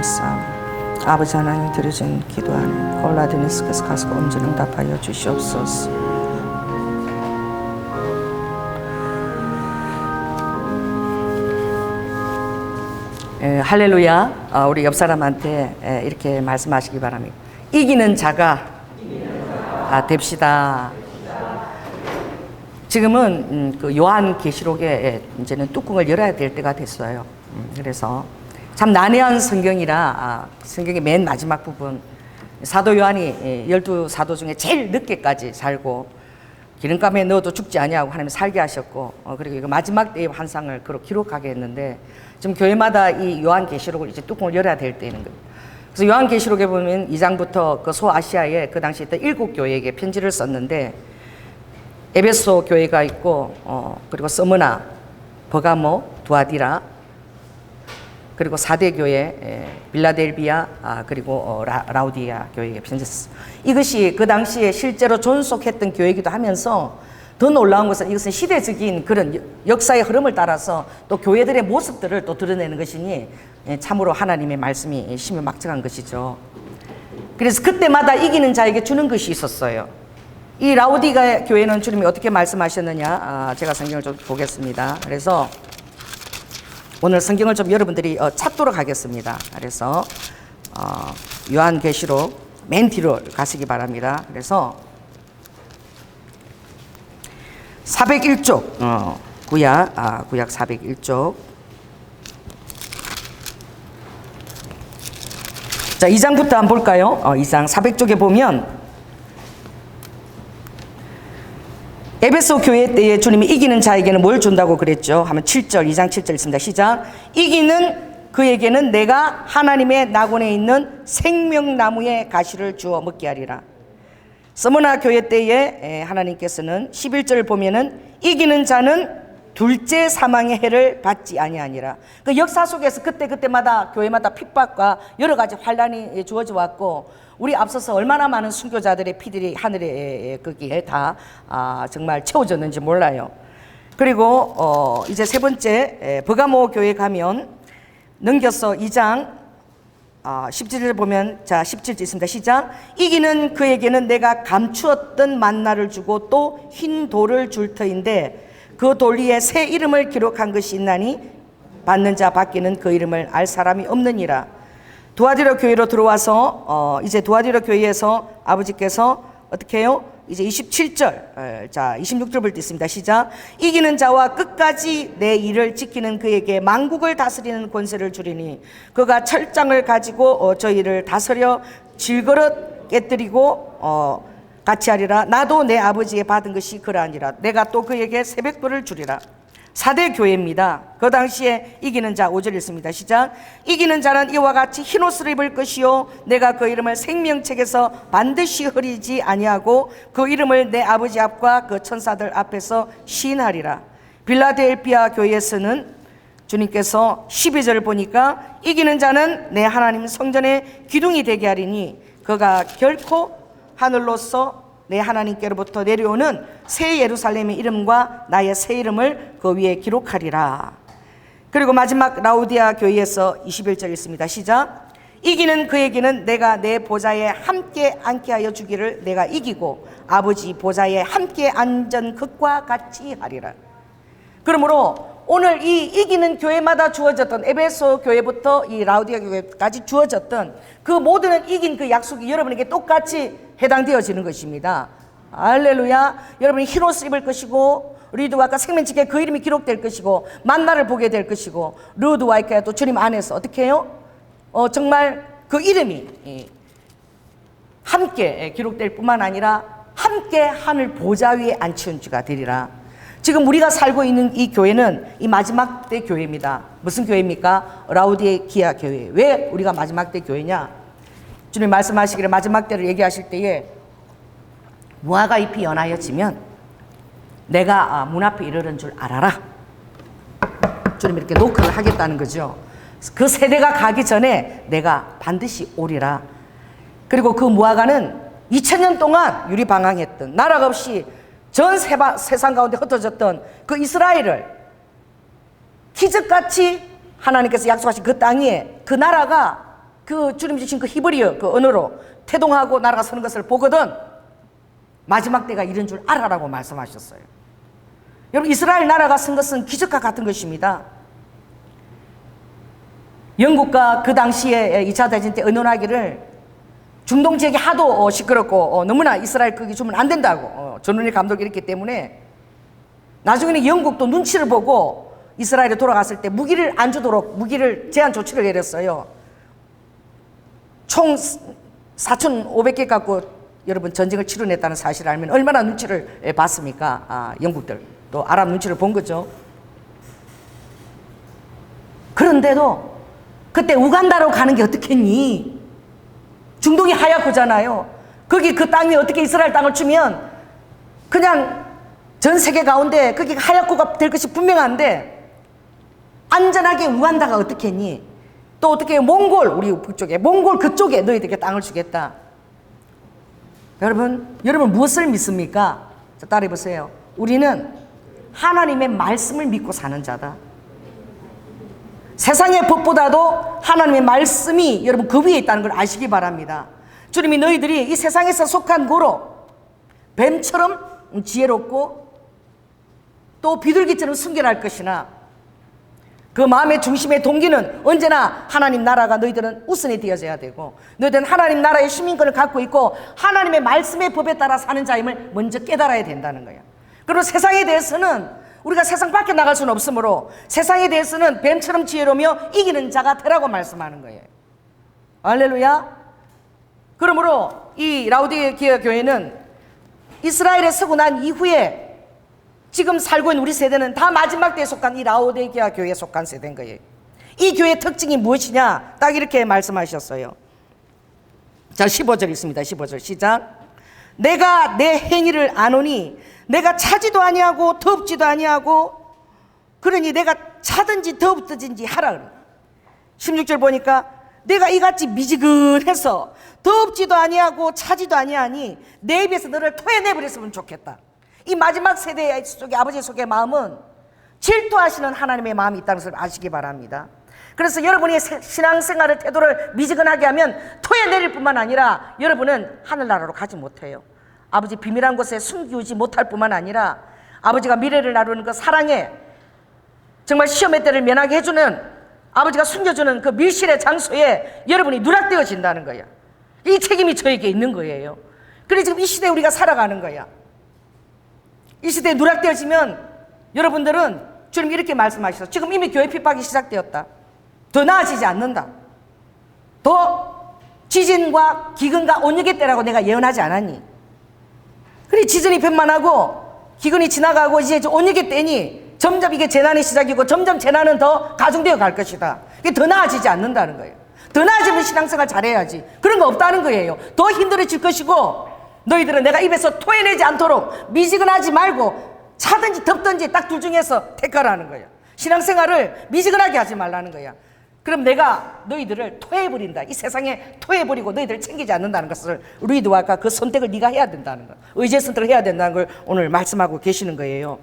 기도드리옵나이다. 아버지 하나님 드려진 기도 안에 골라드니스께서 가서 온전 응답하여 주시옵소서. 할렐루야. 우리 옆 사람한테 이렇게 말씀하시기 바랍니다. 이기는 자가 됩시다. 지금은 그 요한계시록에 이제는 뚜껑을 열어야 될 때가 됐어요. 그래서 참 난해한 성경이라 성경의 맨 마지막 부분, 사도 요한이 12사도 중에 제일 늦게까지 살고 기름감에 넣어도 죽지 아니하고 하나님 살게 하셨고, 그리고 이거 마지막 때의 환상을 그렇게 기록하게 했는데, 지금 교회마다 이 요한계시록을 이제 뚜껑을 열어야 될 때는 거예요. 그래서 요한계시록에 보면 2장부터 그 소아시아에 그 당시 있던 7교회에게 편지를 썼는데, 에베소 교회가 있고, 그리고 스무나, 버가모, 두아디라, 그리고 4대 교회, 빌라델비아, 그리고 라우디아 교회에 편지했어요. 이것이 그 당시에 실제로 존속했던 교회이기도 하면서, 더 놀라운 것은 이것은 시대적인 그런 역사의 흐름을 따라서 또 교회들의 모습들을 또 드러내는 것이니 참으로 하나님의 말씀이 심유막정한 것이죠. 그래서 그때마다 이기는 자에게 주는 것이 있었어요. 이 라우디가 교회는 주님이 어떻게 말씀하셨느냐, 제가 성경을 좀 보겠습니다. 그래서 오늘 성경을 좀 여러분들이 찾도록 하겠습니다. 그래서 요한계시록 맨 뒤로 가시기 바랍니다. 그래서 401쪽 구약 401쪽. 자, 2장부터 한번 볼까요? 2장 400쪽에 보면 에베소 교회 때에 주님이 이기는 자에게는 뭘 준다고 그랬죠? 하면 7절, 2장 7절 있습니다. 시작. 이기는 그에게는 내가 하나님의 낙원에 있는 생명나무의 가시를 주어 먹게 하리라. 스무나 교회 때에 하나님께서는 11절을 보면은 이기는 자는 둘째 사망의 해를 받지 아니하니라. 그 역사 속에서 그때마다 교회마다 핍박과 여러 가지 환란이 주어져 왔고, 우리 앞서서 얼마나 많은 순교자들의 피들이 하늘에 거기에 다 정말 채워졌는지 몰라요. 그리고 이제 세 번째, 버가모 교회 가면 넘겨서 2장 17절 보면, 자 17절 있습니다. 시작. 이기는 그에게는 내가 감추었던 만나를 주고 또 흰 돌을 줄 터인데 그 돌 위에 새 이름을 기록한 것이 있나니 받는 자 밖에는 그 이름을 알 사람이 없느니라. 두아디라 교회로 들어와서 이제 두아디라 교회에서 아버지께서 어떻게 해요? 이제 27절, 자 26절 볼 때 있습니다. 시작. 이기는 자와 끝까지 내 일을 지키는 그에게 만국을 다스리는 권세를 주리니 그가 철장을 가지고 저희를 다스려 질그릇 깨뜨리고 같이 하리라. 나도 내 아버지의 받은 것이 그러하니라. 내가 또 그에게 새벽불을 주리라. 4대 교회입니다. 그 당시에 이기는 자 5절 읽습니다. 시작. 이기는 자는 이와 같이 흰옷을 입을 것이요 내가 그 이름을 생명책에서 반드시 흐리지 아니하고 그 이름을 내 아버지 앞과 그 천사들 앞에서 시인하리라. 빌라델비아 교회에서는 주님께서 12절을 보니까 이기는 자는 내 하나님 성전의 기둥이 되게 하리니 그가 결코 하늘로서 내 하나님께로부터 내려오는 새 예루살렘의 이름과 나의 새 이름을 그 위에 기록하리라. 그리고 마지막 라우디아 교회에서 21절 있습니다. 시작. 이기는 그에게는 내가 내 보좌에 함께 앉게 하여 주기를 내가 이기고 아버지 보좌에 함께 앉은 것과 같이 하리라. 그러므로 오늘 이 이기는 교회마다 주어졌던, 에베소 교회부터 이 라우디아 교회까지 주어졌던 그 모든 이긴 그 약속이 여러분에게 똑같이 해당되어지는 것입니다. 할렐루야. 여러분이 흰옷을 입을 것이고 리드와 아까 생명책에 그 이름이 기록될 것이고 만나를 보게 될 것이고 루드와 이렇게 또 주님 안에서 어떻게 해요? 정말 그 이름이 함께 기록될 뿐만 아니라 함께 하늘 보좌 위에 앉히는 주가 되리라. 지금 우리가 살고 있는 이 교회는 이 마지막 때 교회입니다. 무슨 교회입니까? 라우디게아 교회. 왜 우리가 마지막 때 교회냐? 주님 말씀하시기를 마지막 때를 얘기하실 때에 무화과 잎이 연하여지면 내가 문 앞에 이르는 줄 알아라. 주님 이렇게 노크를 하겠다는 거죠. 그 세대가 가기 전에 내가 반드시 오리라. 그리고 그 무화과는 2000년 동안 유리방황했던, 나라가 없이 전 세상 가운데 흩어졌던 그 이스라엘을 기적같이 하나님께서 약속하신 그 땅 위에 그 나라가 그 주님 주신 그 히브리어 그 언어로 태동하고 나라가 서는 것을 보거든 마지막 때가 이런 줄 알아라고 말씀하셨어요. 여러분, 이스라엘 나라가 선 것은 기적과 같은 것입니다. 영국과 그 당시에 2차 대전 때 의논하기를 중동 지역이 하도 시끄럽고 너무나 이스라엘 거기 주면 안 된다고 전원일 감독이 이랬기 때문에 나중에는 영국도 눈치를 보고 이스라엘에 돌아갔을 때 무기를 안 주도록 무기를 제한 조치를 내렸어요. 총 4,500개 갖고 여러분 전쟁을 치러냈다는 사실을 알면 얼마나 눈치를 봤습니까? 영국들 또 아랍 눈치를 본 거죠. 그런데도 그때 우간다로 가는 게 어떻겠니? 중동이 하얗고잖아요. 거기 그 땅 위에 어떻게 이스라엘 땅을 주면 그냥 전 세계 가운데 그게 하얗고가 될 것이 분명한데 안전하게 우간다가 어떻겠니? 또 어떻게 몽골, 우리 북쪽에 몽골 그쪽에 너희들에게 땅을 주겠다. 여러분 무엇을 믿습니까? 자, 따라해 보세요. 우리는 하나님의 말씀을 믿고 사는 자다. 세상의 법보다도 하나님의 말씀이 여러분 그 위에 있다는 걸 아시기 바랍니다. 주님이 너희들이 이 세상에서 속한 고로 뱀처럼 지혜롭고 또 비둘기처럼 순결할 것이나 그 마음의 중심의 동기는 언제나 하나님 나라가 너희들은 우선이 되어져야 되고 너희들은 하나님 나라의 시민권을 갖고 있고 하나님의 말씀의 법에 따라 사는 자임을 먼저 깨달아야 된다는 거예요. 그리고 세상에 대해서는 우리가 세상 밖에 나갈 수는 없으므로 세상에 대해서는 뱀처럼 지혜로우며 이기는 자가 되라고 말씀하는 거예요. 할렐루야. 그러므로 이 라우디게아 교회는 이스라엘에 서고 난 이후에 지금 살고 있는 우리 세대는 다 마지막 때에 속한 이 라우디게아 교회에 속한 세대인 거예요. 이 교회의 특징이 무엇이냐? 딱 이렇게 말씀하셨어요. 자, 15절 있습니다. 15절 시작. 내가 내 행위를 아노니 내가 차지도 아니하고 덥지도 아니하고 그러니 내가 차든지 덥든지 하라. 16절 보니까 내가 이같이 미지근해서 덥지도 아니하고 차지도 아니하니 내 입에서 너를 토해내버렸으면 좋겠다. 이 마지막 세대 속에 아버지 속의 마음은 질투하시는 하나님의 마음이 있다는 것을 아시기 바랍니다. 그래서 여러분이 신앙생활의 태도를 미지근하게 하면 토해내릴 뿐만 아니라 여러분은 하늘나라로 가지 못해요. 아버지 비밀한 곳에 숨기우지 못할 뿐만 아니라 아버지가 미래를 나누는 그 사랑에 정말 시험의 때를 면하게 해주는 아버지가 숨겨주는 그 밀실의 장소에 여러분이 누락되어진다는 거야. 이 책임이 저에게 있는 거예요. 그래 지금 이 시대에 우리가 살아가는 거야. 이 시대에 누락되어지면 여러분들은 주님 이렇게 말씀하셨어. 지금 이미 교회 핍박이 시작되었다. 더 나아지지 않는다. 더 지진과 기근과 온역의 때라고 내가 예언하지 않았니? 그래 지진이 편만하고 기근이 지나가고 이제 온역의 때니 점점 이게 재난의 시작이고 점점 재난은 더 가중되어 갈 것이다. 이게 더 나아지지 않는다는 거예요. 더 나아지면 신앙생활 잘해야지. 그런 거 없다는 거예요. 더 힘들어질 것이고 너희들은 내가 입에서 토해내지 않도록 미지근하지 말고 차든지 덥든지 딱 둘 중에서 택하라는 거예요. 신앙생활을 미지근하게 하지 말라는 거야. 그럼 내가 너희들을 토해버린다. 이 세상에 토해버리고 너희들을 챙기지 않는다는 것을 루이드와 아까 그 선택을 네가 해야 된다는 거. 의지의 선택을 해야 된다는 걸 오늘 말씀하고 계시는 거예요.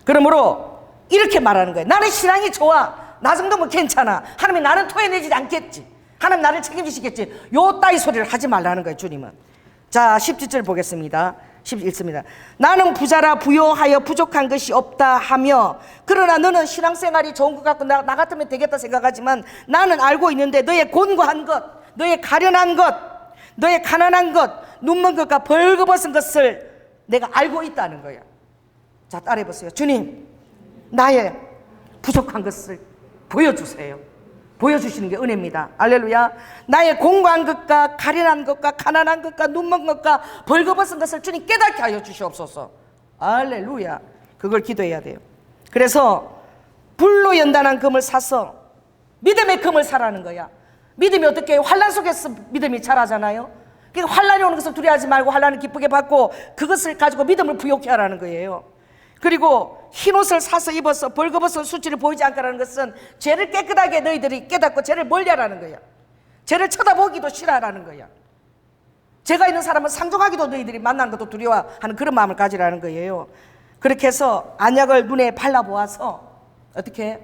그러므로 이렇게 말하는 거예요. 나는 신앙이 좋아. 나 정도면 괜찮아. 하나님이 나는 토해내지 않겠지. 하나님 나를 책임지시겠지. 요 따위 소리를 하지 말라는 거예요. 주님은. 자 17절 보겠습니다. 11습니다. 나는 부자라 부요하여 부족한 것이 없다 하며 그러나 너는 신앙생활이 좋은 것 같고 나 같으면 되겠다 생각하지만 나는 알고 있는데 너의 곤고한 것, 너의 가련한 것, 너의 가난한 것, 눈먼 것과 벌거벗은 것을 내가 알고 있다는 거야. 자 따라해보세요. 주님 나의 부족한 것을 보여주세요. 보여주시는 게 은혜입니다. 할렐루야. 나의 공고한 것과 가련한 것과 가난한 것과 눈먼 것과 벌거벗은 것을 주님 깨닫게 하여 주시옵소서. 할렐루야. 그걸 기도해야 돼요. 그래서 불로 연단한 금을 사서 믿음의 금을 사라는 거야. 믿음이 어떻게 해요? 환난 속에서 믿음이 자라잖아요. 그러니까 환난이 오는 것을 두려워하지 말고 환난을 기쁘게 받고 그것을 가지고 믿음을 부욕케 하라는 거예요. 그리고 흰옷을 사서 입어서 벌거벗은 수치를 보이지 않게 하라는 것은 죄를 깨끗하게 너희들이 깨닫고 죄를 멀리하라는 거야. 죄를 쳐다보기도 싫어하라는 거야. 죄가 있는 사람은 상종하기도 너희들이 만나는 것도 두려워하는 그런 마음을 가지라는 거예요. 그렇게 해서 안약을 눈에 발라보아서 어떻게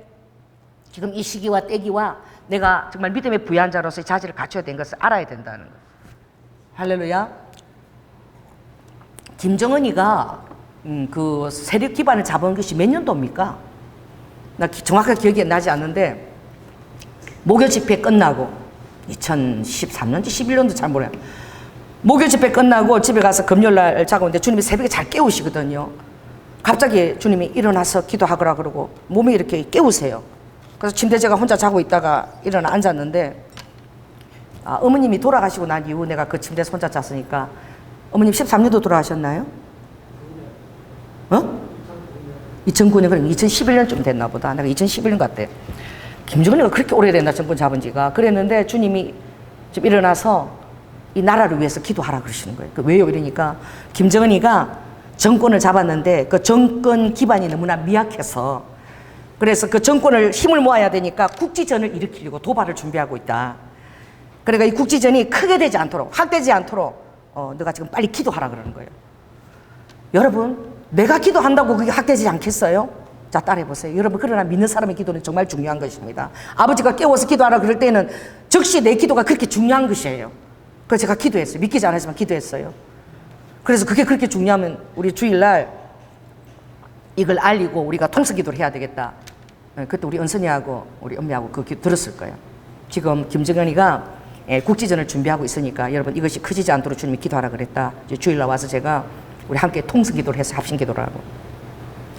지금 이 시기와 때기와 내가 정말 믿음의 부유한 자로서의 자질을 갖춰야 되는 것을 알아야 된다는 거예요. 할렐루야. 김정은이가 그 세력 기반을 잡은 것이 몇 년도입니까? 나 정확하게 기억이 나지 않는데 목요 집회 끝나고 2013년인지 11년도 잘 모르겠어요. 목요 집회 끝나고 집에 가서 금요일날 자고 있는데 주님이 새벽에 잘 깨우시거든요. 갑자기 주님이 일어나서 기도하거라 그러고 몸이 이렇게 깨우세요. 그래서 침대 제가 혼자 자고 있다가 일어나 앉았는데 어머님이 돌아가시고 난 이후 내가 그 침대에서 혼자 잤으니까 어머님 13년도 돌아가셨나요? 2009년, 그럼 2011년쯤 됐나 보다. 내가 2011년 같대. 김정은이가 그렇게 오래됐나, 정권 잡은 지가. 그랬는데 주님이 좀 일어나서 이 나라를 위해서 기도하라 그러시는 거예요. 왜요? 이러니까 김정은이가 정권을 잡았는데 그 정권 기반이 너무나 미약해서 그래서 그 정권을 힘을 모아야 되니까 국지전을 일으키려고 도발을 준비하고 있다. 그러니까 이 국지전이 크게 되지 않도록, 확대되지 않도록 너가 지금 빨리 기도하라 그러는 거예요. 여러분, 내가 기도한다고 그게 확대되지 않겠어요? 자, 따라해보세요. 여러분, 그러나 믿는 사람의 기도는 정말 중요한 것입니다. 아버지가 깨워서 기도하라 그럴 때는 즉시 내 기도가 그렇게 중요한 것이에요. 그래서 제가 기도했어요. 믿기지 않았지만 기도했어요. 그래서 그게 그렇게 중요하면 우리 주일날 이걸 알리고 우리가 통성기도를 해야 되겠다. 그때 우리 은선이하고 우리 엄미하고 그 기도 들었을 거예요. 지금 김정은이가 국지전을 준비하고 있으니까 여러분 이것이 커지지 않도록 주님이 기도하라 그랬다. 이제 주일날 와서 제가 우리 함께 통성기도를 해서 합심기도를 하고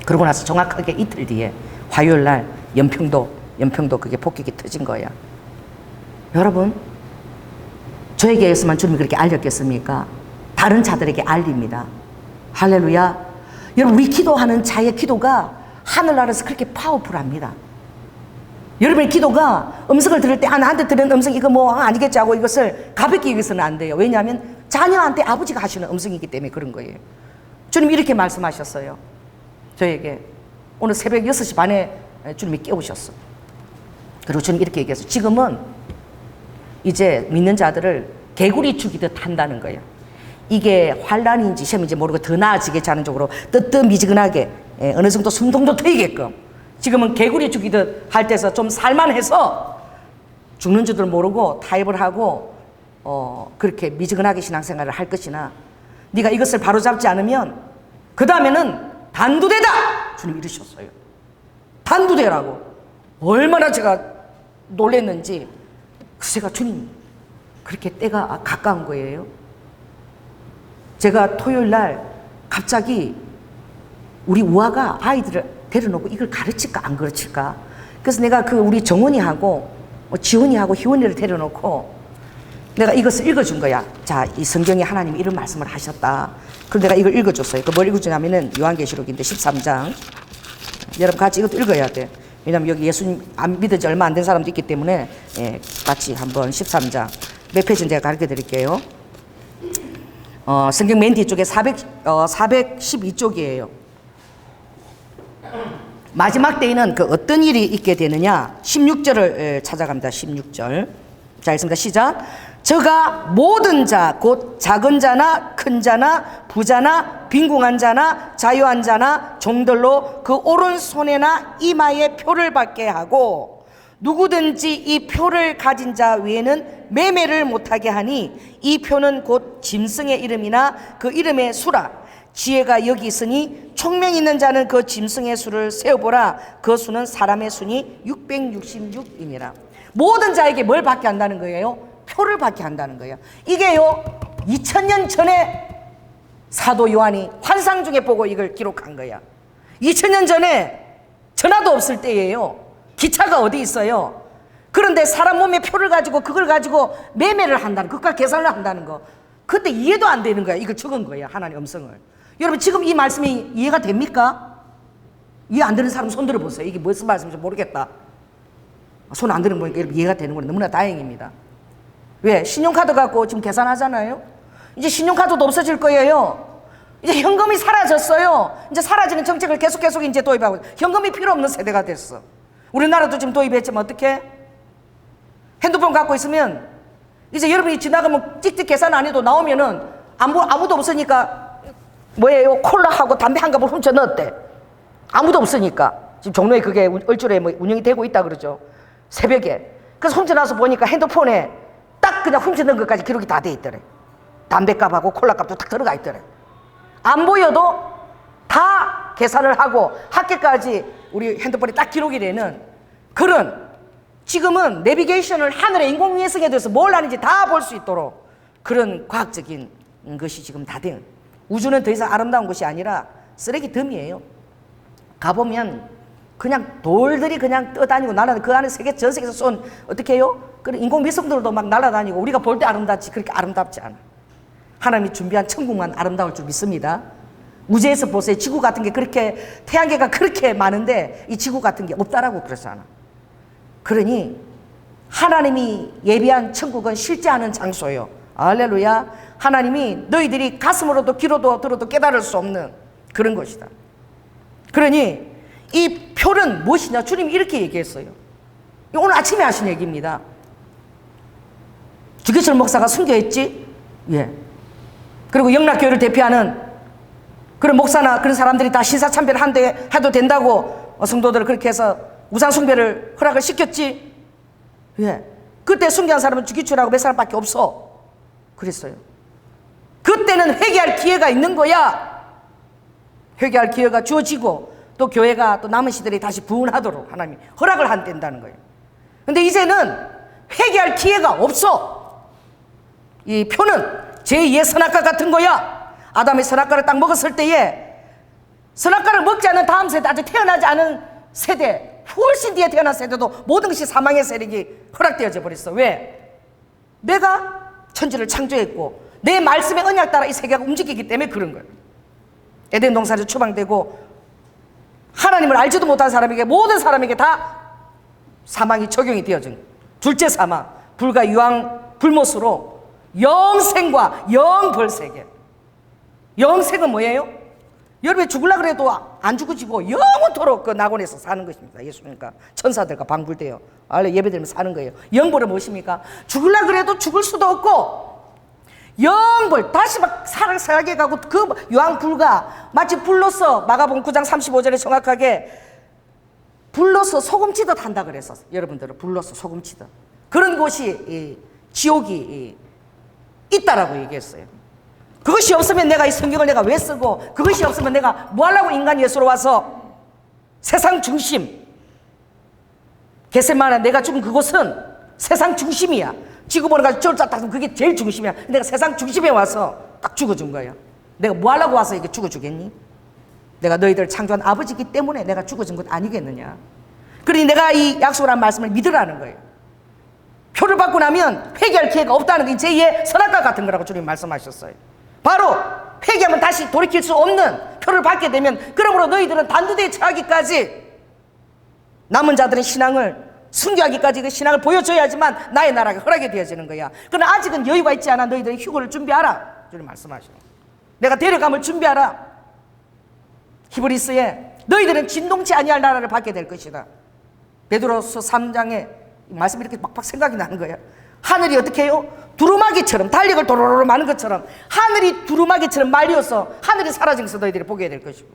그러고 나서 정확하게 이틀 뒤에 화요일날 연평도 그게 폭격이 터진 거야. 여러분, 저에게서만 주님이 그렇게 알렸겠습니까? 다른 자들에게 알립니다. 할렐루야. 여러분, 우리 기도하는 자의 기도가 하늘나라에서 그렇게 파워풀합니다. 여러분의 기도가 음성을 들을 때 나한테 들은 음성 이거 뭐 아니겠지 하고 이것을 가볍게 여기서는 안 돼요. 왜냐하면 자녀한테 아버지가 하시는 음성이기 때문에 그런 거예요. 주님이 이렇게 말씀하셨어요. 저에게 오늘 새벽 6시 반에 주님이 깨우셨어. 그리고 주님이 이렇게 얘기했어요. 지금은 이제 믿는 자들을 개구리 죽이듯 한다는 거예요. 이게 환란인지 시험인지 모르고 더 나아지게 자는 쪽으로 뜨뜻미지근하게 어느 정도 숨통도 트이게끔 지금은 개구리 죽이듯 할 때서 좀 살만해서 죽는 줄도 모르고 타협을 하고 그렇게 미지근하게 신앙생활을 할 것이나 네가 이것을 바로잡지 않으면 그 다음에는 단두대다! 주님 이러셨어요. 단두대라고. 얼마나 제가 놀랬는지 제가 주님 그렇게 때가 가까운 거예요. 제가 토요일 날 갑자기 우리 우아가 아이들을 데려놓고 이걸 가르칠까 안 가르칠까. 그래서 내가 그 우리 정원이하고 지원이하고 희원이를 데려놓고 내가 이것을 읽어준 거야. 자, 이 성경에 하나님이 이런 말씀을 하셨다. 그럼 내가 이걸 읽어줬어요. 그 뭘 읽어주냐면은 요한계시록인데 13장. 여러분 같이 이것도 읽어야 돼. 왜냐면 여기 예수님 안 믿은 지 얼마 안 된 사람도 있기 때문에 같이 한번 13장 몇 페이지는 제가 가르쳐 드릴게요. 성경 맨 뒤쪽에 412쪽이에요. 마지막 때에는 그 어떤 일이 있게 되느냐 16절을 찾아갑니다. 16절. 자, 읽습니다. 시작. 저가 모든 자, 곧 작은 자나 큰 자나 부자나 빈궁한 자나 자유한 자나 종들로 그 오른손에나 이마에 표를 받게 하고 누구든지 이 표를 가진 자 외에는 매매를 못하게 하니 이 표는 곧 짐승의 이름이나 그 이름의 수라. 지혜가 여기 있으니 총명 있는 자는 그 짐승의 수를 세어보라. 그 수는 사람의 수니 666이니라. 모든 자에게 뭘 받게 한다는 거예요? 표를 받게 한다는 거예요. 이게요 2000년 전에 사도 요한이 환상 중에 보고 이걸 기록한 거야. 2000년 전에 전화도 없을 때예요. 기차가 어디 있어요? 그런데 사람 몸에 표를 가지고 그걸 가지고 매매를 한다는, 그걸 계산을 한다는 거. 그때 이해도 안 되는 거야. 이걸 적은 거야, 하나님의 음성을. 여러분 지금 이 말씀이 이해가 됩니까? 이해 안 되는 사람 손 들어보세요. 이게 무슨 말씀인지 모르겠다. 손 안 드는 거니까 이해가 되는 건 너무나 다행입니다. 왜? 신용카드 갖고 지금 계산하잖아요. 이제 신용카드도 없어질 거예요. 이제 현금이 사라졌어요. 이제 사라지는 정책을 계속 이제 도입하고 현금이 필요 없는 세대가 됐어. 우리나라도 지금 도입했지만 어떻게? 핸드폰 갖고 있으면 이제 여러분이 지나가면 찍찍 계산 안 해도 나오면은 아무도 없으니까 뭐예요? 콜라하고 담배 한 갑을 훔쳐 넣었대. 아무도 없으니까. 지금 종로에 그게 얼주에 뭐 운영이 되고 있다 그러죠. 새벽에. 그래서 훔쳐나서 보니까 핸드폰에 딱 그냥 훔쳐넣은 것까지 기록이 다 돼 있더래. 담배값하고 콜라값도 딱 들어가 있더래. 안 보여도 다 계산을 하고 학교까지 우리 핸드폰에 딱 기록이 되는 그런, 지금은 내비게이션을 하늘에 인공위성에 대해서 뭘 하는지 다 볼 수 있도록 그런 과학적인 것이 지금 다 된, 우주는 더 이상 아름다운 곳이 아니라 쓰레기 덤이에요. 가보면 그냥 돌들이 그냥 떠다니고 날아다니고, 그 안에 전 세계에서 쏜 어떻게 해요? 그런 인공위성들도 막 날아다니고, 우리가 볼 때 아름답지 그렇게 아름답지 않아. 하나님이 준비한 천국만 아름다울 줄 믿습니다. 우주에서 보세요. 지구 같은 게 그렇게, 태양계가 그렇게 많은데 이 지구 같은 게 없다라고 그러잖아. 그러니 하나님이 예비한 천국은 실제 하는 장소예요. 할렐루야. 하나님이 너희들이 가슴으로도 귀로도 들어도 깨달을 수 없는 그런 것이다. 그러니 이 표는 무엇이냐? 주님이 이렇게 얘기했어요. 오늘 아침에 하신 얘기입니다. 주기철 목사가 순교했지? 예. 그리고 영락교회를 대표하는 그런 목사나 그런 사람들이 다 신사참배를 한데 해도 된다고 성도들을 그렇게 해서 우상숭배를 허락을 시켰지? 예. 그때 순교한 사람은 주기철하고 몇 사람밖에 없어. 그랬어요. 그때는 회개할 기회가 있는 거야. 회개할 기회가 주어지고 또 교회가 또 남은 시들이 다시 부흥하도록 하나님이 허락을 한다는 거예요. 근데 이제는 회개할 기회가 없어. 이 표는 제2의 선악과 같은 거야. 아담의 선악과를 딱 먹었을 때에 선악과를 먹지 않은 다음 세대, 아직 태어나지 않은 세대, 훨씬 뒤에 태어난 세대도 모든 것이 사망의 세력이 허락되어져 버렸어. 왜? 내가 천지를 창조했고 내 말씀의 언약 따라 이 세계가 움직이기 때문에 그런 거예요. 에덴 동산에서 추방되고 하나님을 알지도 못한 사람에게, 모든 사람에게 다 사망이 적용이 되어진 거예요. 둘째 사망, 불과 유황 불못으로 영생과 영벌세계. 영생은 뭐예요? 여러분이 죽으려고 해도 안 죽어지고 영원토록 그 낙원에서 사는 것입니다. 예수님과 천사들과 방불되어 예배드리면 사는 거예요. 영벌은 무엇입니까? 죽으려고 해도 죽을 수도 없고 영벌, 다시 막 살아게 가고, 그 유황불가 마치 불로서 마가복음 9장 35절에 정확하게 불로서 소금치듯 한다 그래서, 여러분들은 불로서 소금치듯 그런 곳이 지옥이 있다라고 얘기했어요. 그것이 없으면 내가 이 성경을 내가 왜 쓰고, 그것이 없으면 내가 뭐 하려고 인간 예수로 와서 세상 중심, 겟세마네 내가 죽은 그곳은 세상 중심이야. 지구 보는 가지고 저를 딱 그게 제일 중심이야. 내가 세상 중심에 와서 딱 죽어준 거야. 내가 뭐 하려고 와서 이렇게 죽어주겠니? 내가 너희들 창조한 아버지이기 때문에 내가 죽어준 것 아니겠느냐. 그러니 내가 이 약속을 한 말씀을 믿으라는 거예요. 표를 받고 나면 회개할 기회가 없다는 게 제2의 선악과 같은 거라고 주님 말씀하셨어요. 바로 회개하면 다시 돌이킬 수 없는 표를 받게 되면, 그러므로 너희들은 단두대에 처하기까지 남은 자들은 신앙을 순교하기까지 그 신앙을 보여줘야지만 나의 나라가 허락이 되어지는 거야. 그러나 아직은 여유가 있지 않아. 너희들이 휴거를 준비하라. 주님 말씀하시오. 내가 데려감을 준비하라. 히브리스에 너희들은 진동치 아니할 나라를 받게 될 것이다. 베드로서 3장에 말씀이 이렇게 막막 생각이 나는 거야. 하늘이 어떻게 해요? 두루마기처럼, 달력을 도로로로 마는 것처럼 하늘이 두루마기처럼 말려서 하늘이 사라진 것을 너희들이 보게 될 것이고,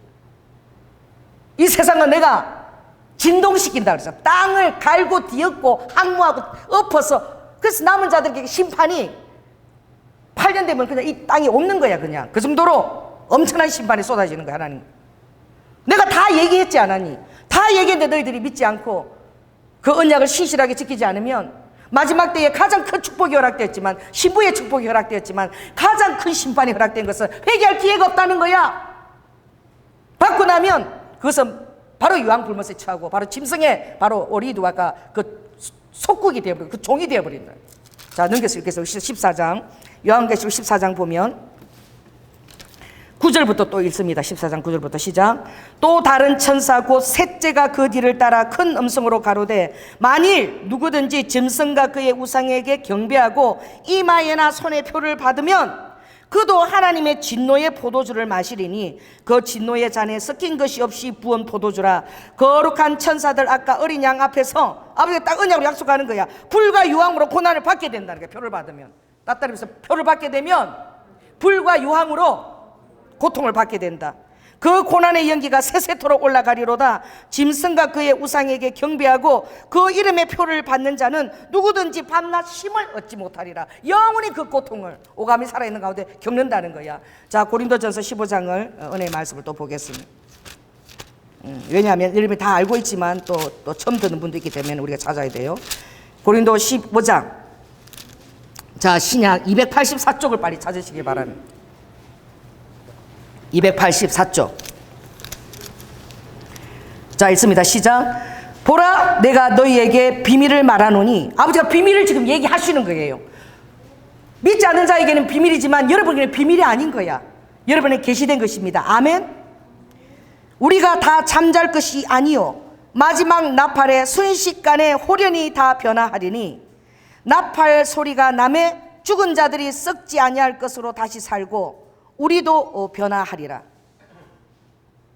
이 세상은 내가 진동시킨다 그랬어. 땅을 갈고 뒤엎고 항무하고 엎어서, 그래서 남은 자들에게 심판이 8년 되면 그냥 이 땅이 없는 거야. 그냥 그 정도로 엄청난 심판이 쏟아지는 거야. 하나님, 내가 다 얘기했지 않았니? 다 얘기했는데 너희들이 믿지 않고 그 언약을 신실하게 지키지 않으면 마지막 때에 가장 큰 축복이 허락되었지만, 신부의 축복이 허락되었지만 가장 큰 심판이 허락된 것은 회개할 기회가 없다는 거야. 받고 나면 그것은 바로 유황불못에 처하고 바로 짐승의 바로 오리도 아까 그 속국이 되어버린, 그 종이 되어버린다. 자, 넘겨서 읽겠습니다. 14장, 요한계시록 14장 보면 9절부터 또 읽습니다. 14장 9절부터 시작. 또 다른 천사 곧 셋째가 그 뒤를 따라 큰 음성으로 가로되, 만일 누구든지 짐승과 그의 우상에게 경배하고 이마에나 손에 표를 받으면 그도 하나님의 진노의 포도주를 마시리니 그 진노의 잔에 섞인 것이 없이 부은 포도주라. 거룩한 천사들 아까 어린 양 앞에서 아버지가 딱 언약으로 약속하는 거야. 불과 유황으로 고난을 받게 된다는 거야. 표를 받으면, 따따르면서 표를 받게 되면 불과 유황으로 고통을 받게 된다. 그 고난의 연기가 세세토록 올라가리로다. 짐승과 그의 우상에게 경배하고 그 이름의 표를 받는 자는 누구든지 밤낮 쉼을 얻지 못하리라. 영원히 그 고통을 오감이 살아있는 가운데 겪는다는 거야. 자, 고린도전서 15장을 은혜의 말씀을 또 보겠습니다. 왜냐하면 여러분이 다 알고 있지만 또 처음 듣는 분도 있기 때문에 우리가 찾아야 돼요. 고린도 15장. 자, 신약 284쪽을 빨리 찾으시기 바랍니다. 284쪽. 자, 있습니다. 시작. 보라, 내가 너희에게 비밀을 말하노니. 아버지가 비밀을 지금 얘기하시는 거예요. 믿지 않는 자에게는 비밀이지만 여러분에게는 비밀이 아닌 거야. 여러분에게 계시된 것입니다. 아멘. 우리가 다 잠잘 것이 아니요 마지막 나팔의 순식간에 홀연히 다 변화하리니 나팔 소리가 나매 죽은 자들이 썩지 아니할 것으로 다시 살고 우리도 변화하리라.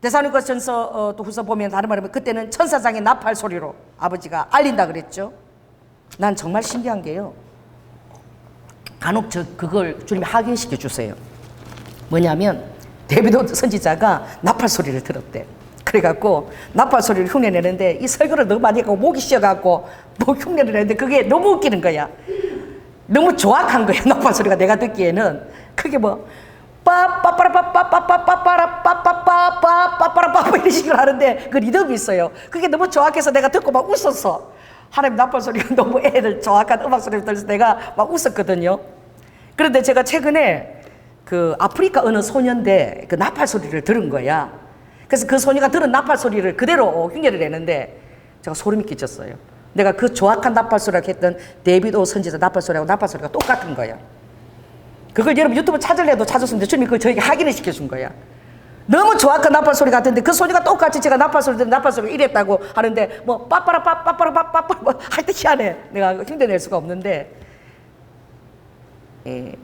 데살로니가전서 또 후서 보면 다른 말하면 그때는 천사장의 나팔 소리로 아버지가 알린다 그랬죠. 난 정말 신기한 게요, 간혹 그걸 주님이 확인시켜 주세요. 뭐냐면 데비드 선지자가 나팔 소리를 들었대. 그래갖고 나팔 소리를 흉내내는데 이 설교를 너무 많이 하고 목이 쉬어갖고 목 흉내를 내는데 그게 너무 웃기는 거야. 너무 정확한 거야. 나팔 소리가 내가 듣기에는 그게 뭐 빠빠라빠빠빠빠빠빠빠빠빠빠빠빠빠 이런 식으로 하는데 그 리듬이 있어요. 그게 너무 정확해서 내가 듣고 막 웃었어. 하나님 나팔 소리가 너무 애들 정확한 음악 소리를 들려서 내가 막 웃었거든요. 그런데 제가 최근에 그 아프리카 어느 소년대 그 나팔 소리를 들은 거야. 그래서 그 소녀가 들은 나팔 소리를 그대로 흉내를 내는데 제가 소름이 끼쳤어요. 내가 그 정확한 나팔 소리라고 했던 데이비드 선지자 나팔 소리하고 나팔 소리가 똑같은 거야. 그걸 여러분 유튜브 찾으려도 찾았는데 주님이 그걸 저에게 확인을 시켜준 거야. 너무 정확한 나팔 소리 같은데 그 소녀가 똑같이 제가 나팔 소리 듣는 나팔 소리가 이랬다고 하는데 뭐 빠빠라 빠빠라 빠빠라 하여튼 희한해. 내가 흉내낼 수가 없는데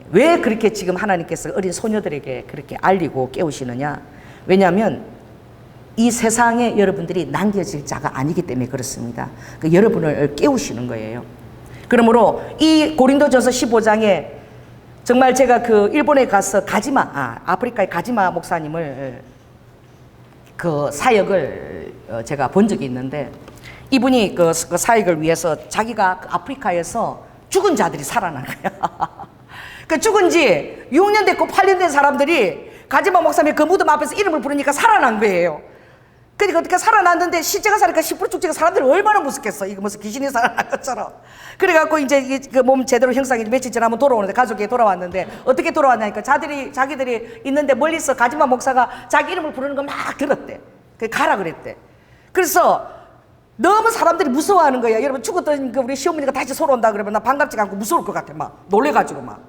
왜 그렇게 지금 하나님께서 어린 소녀들에게 그렇게 알리고 깨우시느냐? 왜냐하면 이 세상에 여러분들이 남겨질 자가 아니기 때문에 그렇습니다. 그 여러분을 깨우시는 거예요. 그러므로 이 고린도전서 15장에 정말 제가 그 일본에 가서 아프리카의 가지마 목사님을 그 사역을 제가 본 적이 있는데 이분이 그 사역을 위해서 자기가 그 아프리카에서 죽은 자들이 살아난 거야. 그 죽은 지 6년 됐고 8년 된 사람들이 가지마 목사님의 그 무덤 앞에서 이름을 부르니까 살아난 거예요. 그러니까 어떻게 살아났는데 실제가 살니까 10% 죽지가 사람들이 얼마나 무섭겠어. 이거 무슨 귀신이 살아난 것처럼. 그래갖고 이제 그 몸 제대로 형상이 며칠 지나면 돌아오는데 가족이 돌아왔는데 어떻게 돌아왔냐니까 자기들이 있는데 멀리서 가지마 목사가 자기 이름을 부르는 거 막 들었대. 가라 그랬대. 그래서 너무 사람들이 무서워하는 거야. 여러분 죽었던 그 우리 시어머니가 다시 서로 온다 그러면 나 반갑지가 않고 무서울 것 같아. 막 놀래가지고 막.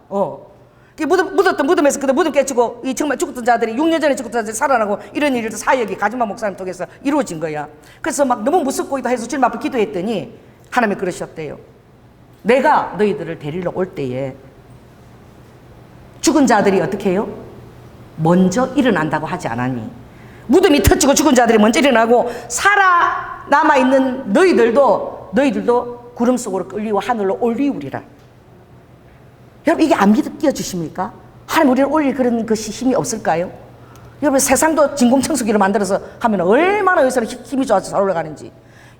묻었던 무덤에서 그 무덤 깨치고 이 정말 죽었던 자들이 6년 전에 죽었던 자들이 살아나고 이런 일도 사역이 가지마 목사님 통해서 이루어진 거야. 그래서 막 너무 무섭고 해서 주님 앞에 기도했더니 하나님이 그러셨대요. 내가 너희들을 데리러 올 때에 죽은 자들이 어떻게 해요? 먼저 일어난다고 하지 않았니? 무덤이 터지고 죽은 자들이 먼저 일어나고 살아남아있는 너희들도 구름 속으로 끌리고 하늘로 올리우리라. 여러분 이게 안 믿겨지십니까? 하나님 우리를 올릴 그런 것이 힘이 없을까요? 여러분 세상도 진공청소기를 만들어서 하면 얼마나 여기서는 힘이 좋아서 잘 올라가는지.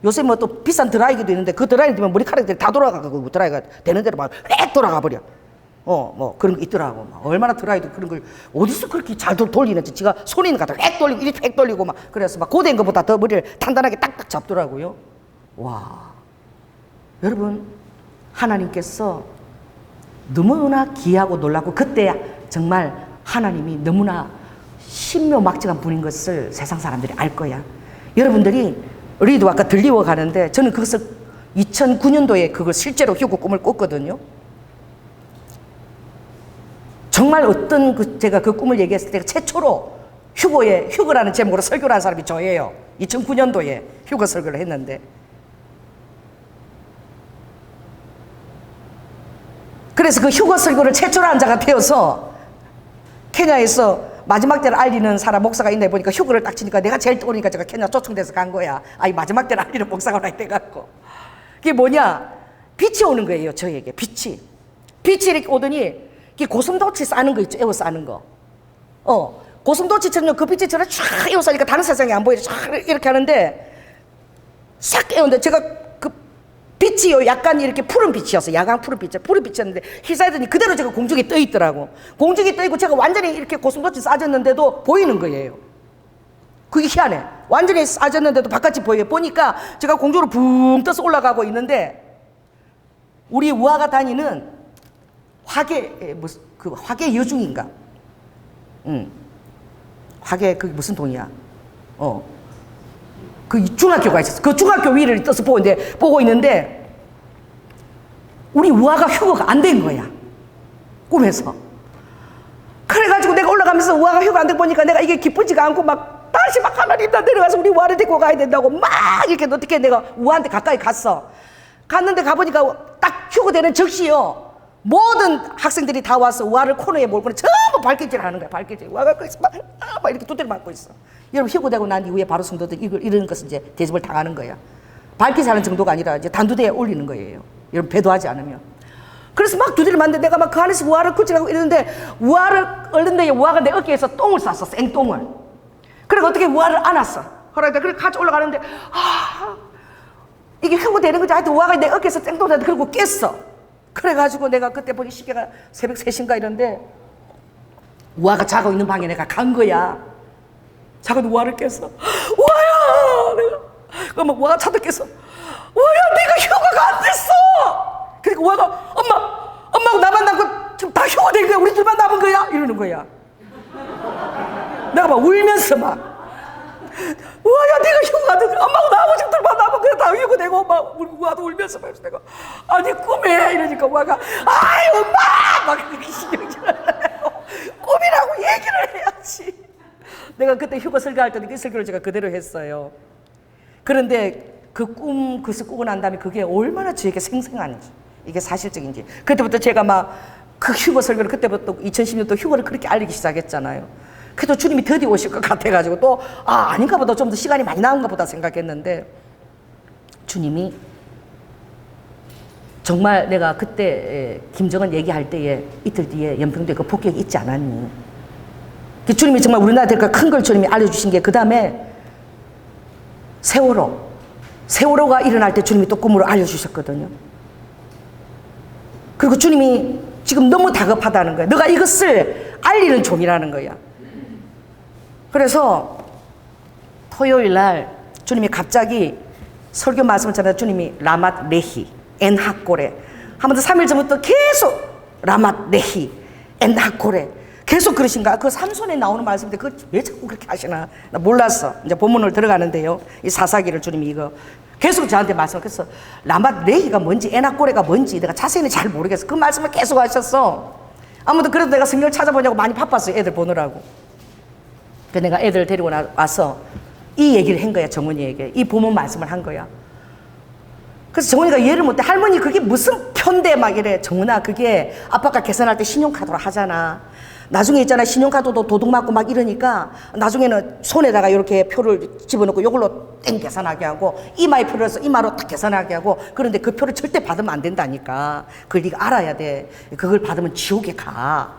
요새 뭐 또 비싼 드라이기도 있는데 그 드라이기 되면 머리카락들이 다 돌아가고 드라이기가 되는 대로 막 획 돌아가 버려. 뭐 그런 거 있더라고. 막 얼마나 드라이도 그런 걸 어디서 그렇게 잘 돌리는지 지가 손이 있는 것 같아. 획 돌리고 이렇게 획 돌리고 막 그래서 막 고된 것보다 더 머리를 단단하게 딱딱 잡더라고요. 와, 여러분 하나님께서 너무나 귀하고 놀라고 그때 정말 하나님이 너무나 신묘막측한 분인 것을 세상 사람들이 알 거야. 여러분들이 우리도 아까 들리워 가는데 저는 그것을 2009년도에 그걸 실제로 휴고 꿈을 꿨거든요. 정말 제가 그 꿈을 얘기했을 때 최초로 휴거라는 제목으로 설교를 한 사람이 저예요. 2009년도에 휴거 설교를 했는데 그래서 그 휴거 설교를 최초로 한 자가 되어서 케냐에서 마지막 때를 알리는 사람 목사가 있네 보니까 휴거를 딱 치니까 내가 제일 떠오르니까 제가 케냐 초청돼서 간 거야. 이 마지막 때를 알리는 목사가 오라 돼갖고 그게 뭐냐, 빛이 오는 거예요. 저에게 빛이 이렇게 오더니 이게 고슴도치 싸는 거 있죠. 에워 싸는 거. 고슴도치처럼 그 빛처럼 쫙 이어서니까 다른 세상이 안 보이죠. 쫙 이렇게 하는데 싹 깨었는데 제가 그 빛이요 약간 이렇게 푸른 빛이었어요. 야간 푸른 빛이었는데 힐사이더니 그대로 제가 공중에 떠 있더라고. 공중에 떠 있고 제가 완전히 이렇게 고슴도치 싸졌는데도 보이는 거예요. 그게 희한해. 완전히 싸졌는데도 바깥이 보여요. 보니까 제가 공중으로 붕 떠서 올라가고 있는데 우리 우아가 다니는 화계 무슨 그 화계 여중인가? 화계 그게 무슨 동이야? 그 중학교가 있었어. 그 중학교 위를 떠서 보고 있는데 우리 우아가 휴거가 안 된 거야. 꿈에서. 그래가지고 내가 올라가면서 우아가 휴가 안 되고 보니까 내가 이게 기쁘지가 않고 막 다시 막 하나님 나 내려가서 우리 우아를 데리고 가야 된다고 막 이렇게 어떻게 내가 우아한테 가까이 갔어. 갔는데 가보니까 딱 휴거되는 적시요. 모든 학생들이 다 와서 우아를 코너에 몰고 전부 발길질 하는 거야. 발길질. 우아가 거기서 막 이렇게 두드려 맞고 있어. 여러분 휴거되고 난 이후에 바로 성도들 이런 것은 이제 대접을 당하는 거야. 발길질 하는 정도가 아니라 이제 단두대에 올리는 거예요. 여러분 배도하지 않으면. 그래서 막 두드려 맞는데 내가 막 그 안에서 우아를 굴질하고 이러는데 우아를 얼른데 우아가 내 어깨에서 똥을 쌌어. 생똥을. 그래서 어떻게 우아를 안았어. 그러니까 그래 같이 올라가는데 이게 휴거되는 거지. 하여튼 우아가 내 어깨에서 생똥을 쌌는데 그리고 깼어. 그래가지고 내가 그때 보니 시계가 새벽 3시인가 이런데 우아가 자고 있는 방에 내가 간 거야. 자고 우아를 깼어. 우아야! 내가 그러면 우아가 차도 깼어. 우아야 내가 휴가가 안 됐어! 그러니까 우아가 엄마하고 나만 남고 지금 다 휴가된 거야. 우리 둘만 남은 거야? 이러는 거야. 내가 막 울면서 막 우아야 내가 휴가 됐어. 엄마하고 나하고 지금 둘만 남은 거야. 다 휴가되고 막 우아도 울면서 막 내가 아니 꿈에 이러니까 우아가 아이 엄마! 막 이렇게 신경질하려고 꿈이라고 얘기를 해야지. 내가 그때 휴가 설교할 때는 그 설교를 제가 그대로 했어요. 그런데 그 꿈 그것을 꾸고 난 다음에 그게 얼마나 저에게 생생한지 이게 사실적인지 그때부터 제가 막 그 휴가 설교를 그때부터 2010년도 휴가를 그렇게 알리기 시작했잖아요. 그래도 주님이 더디 오실 것 같아가지고 또 아닌가 보다 좀 더 시간이 많이 나은가 보다 생각했는데 주님이 정말 내가 그때 김정은 얘기할 때에 이틀 뒤에 연평도에 그 폭격이 있지 않았니? 그 주님이 정말 우리나라 대가 큰 걸 주님이 알려주신 게 그 다음에 세월호가 일어날 때 주님이 또 꿈으로 알려주셨거든요. 그리고 주님이 지금 너무 다급하다는 거야. 너가 이것을 알리는 종이라는 거야. 그래서 토요일 날 주님이 갑자기 설교 말씀을 전하다 주님이 라맛 레히 엔하코레 한 번 더 3일 전부터 계속 라맛 레히 엔하코레 계속 그러신가? 그 삼손에 나오는 말씀인데 그걸 왜 자꾸 그렇게 하시나? 나 몰랐어. 이제 본문을 들어가는데요. 이 사사기를 주님이 이거 계속 저한테 말씀하셨어. 라맛 레히가 뭔지 에나꼬레가 뭔지 내가 자세히는 잘 모르겠어. 그 말씀을 계속 하셨어. 아무튼 그래도 내가 성경을 찾아보냐고 많이 바빴어요. 애들 보느라고. 그래서 내가 애들 데리고 와서 이 얘기를 한 거야. 정훈이에게. 이 본문 말씀을 한 거야. 그래서 정훈이가 이해를 못해. 할머니 그게 무슨 편데 막 이래. 정훈아 그게 아빠가 계산할 때 신용카드로 하잖아. 나중에 있잖아 신용카드도 도둑 맞고 막 이러니까 나중에는 손에다가 이렇게 표를 집어넣고 이걸로 땡 계산하게 하고 이마에 표를 해서 이마로 딱 계산하게 하고 그런데 그 표를 절대 받으면 안 된다니까. 그걸 네가 알아야 돼. 그걸 받으면 지옥에 가.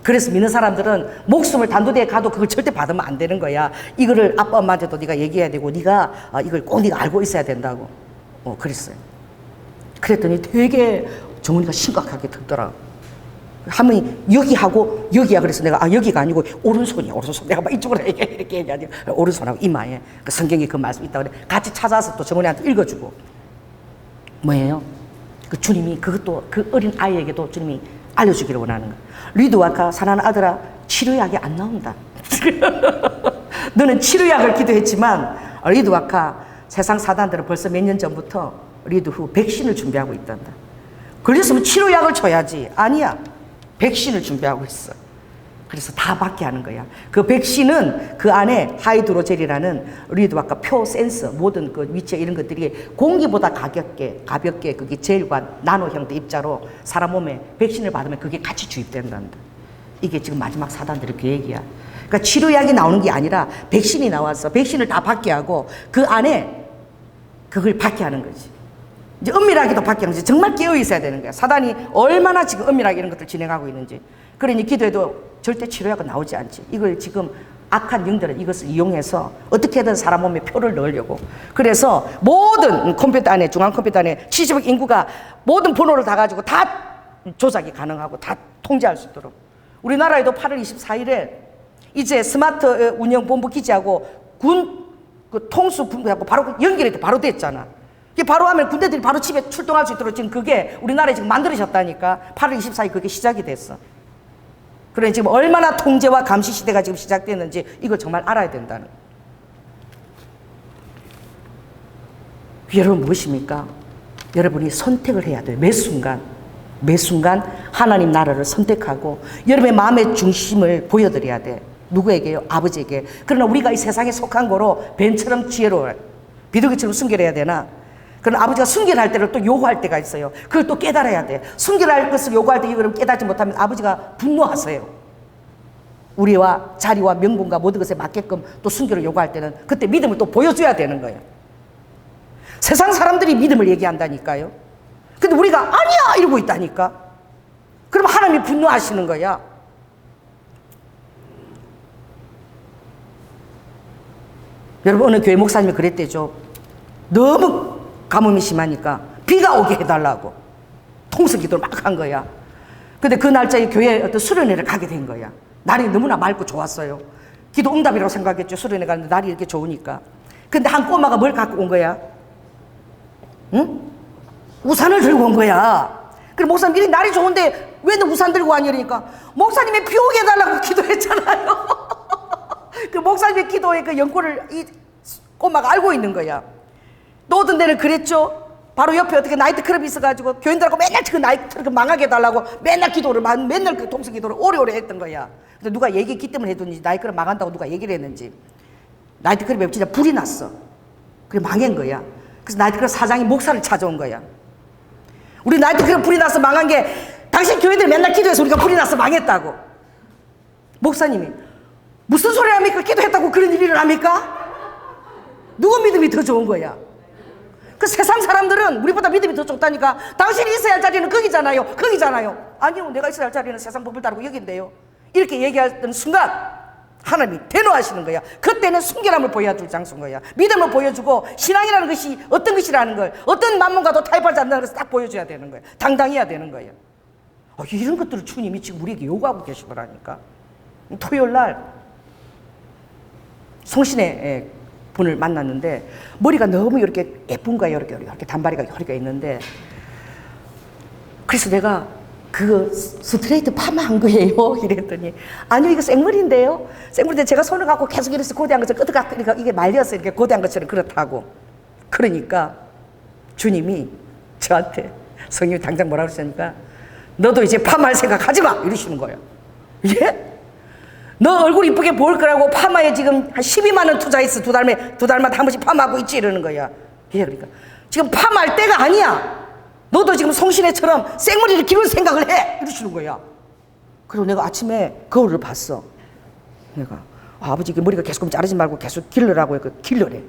그래서 믿는 사람들은 목숨을 단두대에 가도 그걸 절대 받으면 안 되는 거야. 이거를 아빠 엄마한테도 네가 얘기해야 되고 네가 이걸 꼭 네가 알고 있어야 된다고. 그랬어요. 그랬더니 되게 정훈이가 심각하게 듣더라고. 할머니 여기 하고 여기야. 그래서 내가 여기가 아니고 오른손이야. 오른손. 내가 막 이쪽으로 이렇게 얘기하니 오른손하고 이마에 그 성경에 그 말씀 있다고 그래. 같이 찾아서 또 정훈이한테 읽어주고. 뭐예요? 그 주님이 그것도 그 어린 아이에게도 주님이 알려주기를 원하는 거야. 리드와카 사랑하는 아들아 치료약이 안 나온다. 너는 치료약을 기도했지만 리드와카 세상 사단들은 벌써 몇 년 전부터 리드 후 백신을 준비하고 있단다. 걸렸으면 치료약을 줘야지. 아니야. 백신을 준비하고 있어. 그래서 다 받게 하는 거야. 그 백신은 그 안에 하이드로젤이라는 리드와카 표 센서 모든 그 위치 이런 것들이 공기보다 가볍게 그게 젤과 나노형태 입자로 사람 몸에 백신을 받으면 그게 같이 주입된단다. 이게 지금 마지막 사단들의 그 얘기야. 그러니까 치료약이 나오는 게 아니라 백신이 나와서 백신을 다 받게 하고 그 안에 그걸 받게 하는 거지. 이제 은밀하게도 받게 하는 거지. 정말 깨어 있어야 되는 거야. 사단이 얼마나 지금 은밀하게 이런 것들 진행하고 있는지. 그러니 기도해도 절대 치료약은 나오지 않지. 이걸 지금 악한 영들은 이것을 이용해서 어떻게든 사람 몸에 표를 넣으려고. 그래서 모든 컴퓨터 안에, 중앙 컴퓨터 안에 70억 인구가 모든 번호를 다 가지고 다 조작이 가능하고 다 통제할 수 있도록. 우리나라에도 8월 24일에 이제 스마트 운영본부 기지하고 군 통수부하고 바로 연결이 바로 됐잖아. 이게 바로 하면 군대들이 바로 집에 출동할 수 있도록 지금 그게 우리나라에 지금 만들어졌다니까. 8월 24일 그게 시작이 됐어. 그래 지금 얼마나 통제와 감시 시대가 지금 시작됐는지 이걸 정말 알아야 된다는. 여러분 무엇입니까? 여러분이 선택을 해야 돼요. 매 순간 하나님 나라를 선택하고 여러분의 마음의 중심을 보여드려야 돼. 누구에게요? 아버지에게. 그러나 우리가 이 세상에 속한 거로 뱀처럼 지혜로워 비둘기처럼 순결해야 되나? 그러나 아버지가 순결할 때를 또 요구할 때가 있어요. 그걸 또 깨달아야 돼. 순결할 것을 요구할 때 이거를 깨닫지 못하면 아버지가 분노하세요. 우리와 자리와 명분과 모든 것에 맞게끔 또 순결을 요구할 때는 그때 믿음을 또 보여줘야 되는 거예요. 세상 사람들이 믿음을 얘기한다니까요. 근데 우리가 아니야 이러고 있다니까. 그럼 하나님이 분노하시는 거야. 여러분 어느 교회 목사님이 그랬대죠. 너무 가뭄이 심하니까 비가 오게 해달라고 통성 기도를 막 한 거야. 근데 그 날짜에 교회에 어떤 수련회를 가게 된 거야. 날이 너무나 맑고 좋았어요. 기도 응답이라고 생각했죠. 수련회 가는데 날이 이렇게 좋으니까. 근데 한 꼬마가 뭘 갖고 온 거야? 응? 우산을 들고 온 거야. 그래 목사님 이렇게 날이 좋은데 왜 너 우산 들고 왔니? 그러니까 목사님이 비 오게 해달라고 기도했잖아요. 그 목사님의 기도의 그 연골을 이 꼬마가 알고 있는 거야. 또 어떤 데는 그랬죠. 바로 옆에 어떻게 나이트클럽이 있어가지고 교인들하고 맨날 그 나이트클럽 망하게 해달라고 맨날 기도를 맨날 그 동성 기도를 오래오래 했던 거야. 근데 누가 얘기했기 때문에 해뒀는지 나이트클럽 망한다고 누가 얘기를 했는지 나이트클럽에 진짜 불이 났어. 그래 망한 거야. 그래서 나이트클럽 사장이 목사를 찾아온 거야. 우리 나이트클럽 불이 나서 망한 게 당신 교인들 맨날 기도해서 우리가 불이 나서 망했다고. 목사님이 무슨 소리 합니까? 기도했다고 그런 일을 합니까? 누구 믿음이 더 좋은 거야? 그 세상 사람들은 우리보다 믿음이 더 좋다니까. 당신이 있어야 할 자리는 거기잖아요. 아니요, 내가 있어야 할 자리는 세상 법을 따르고 여긴데요. 이렇게 얘기하던 순간 하나님이 대노하시는 거야. 그때는 순결함을 보여줄 장소인 거야. 믿음을 보여주고 신앙이라는 것이 어떤 것이라는 걸, 어떤 만문과도 타협하지 않는다는 것을 딱 보여줘야 되는 거야. 당당해야 되는 거야. 이런 것들을 주님이 지금 우리에게 요구하고 계신 거라니까. 토요일 날 송신의 분을 만났는데 머리가 너무 이렇게 예쁜 거예요. 이렇게 단발이가 이렇게 있는데 그래서 내가 그거 스트레이트 파마한 거예요? 이랬더니 아니요 이거 생머리인데요. 생머리인데 제가 손을 갖고 계속 이렇게 고대한 것처럼 그러니까 이게 말려서 이렇게 고대한 것처럼 그렇다고. 그러니까 주님이 저한테 성령이 당장 뭐라 그러시니까 너도 이제 파마할 생각 하지 마 이러시는 거예요. 예? 너 얼굴 이쁘게 보일 거라고 파마에 지금 한 12만 원 투자했어. 두 달마다 한 번씩 파마하고 있지 이러는 거야. 예, 그러니까 지금 파마할 때가 아니야. 너도 지금 송신혜처럼 생머리를 기를 생각을 해 이러시는 거야. 그리고 내가 아침에 거울을 봤어. 내가 아버지 머리가 계속 자르지 말고 계속 길러라고 했고 길러래.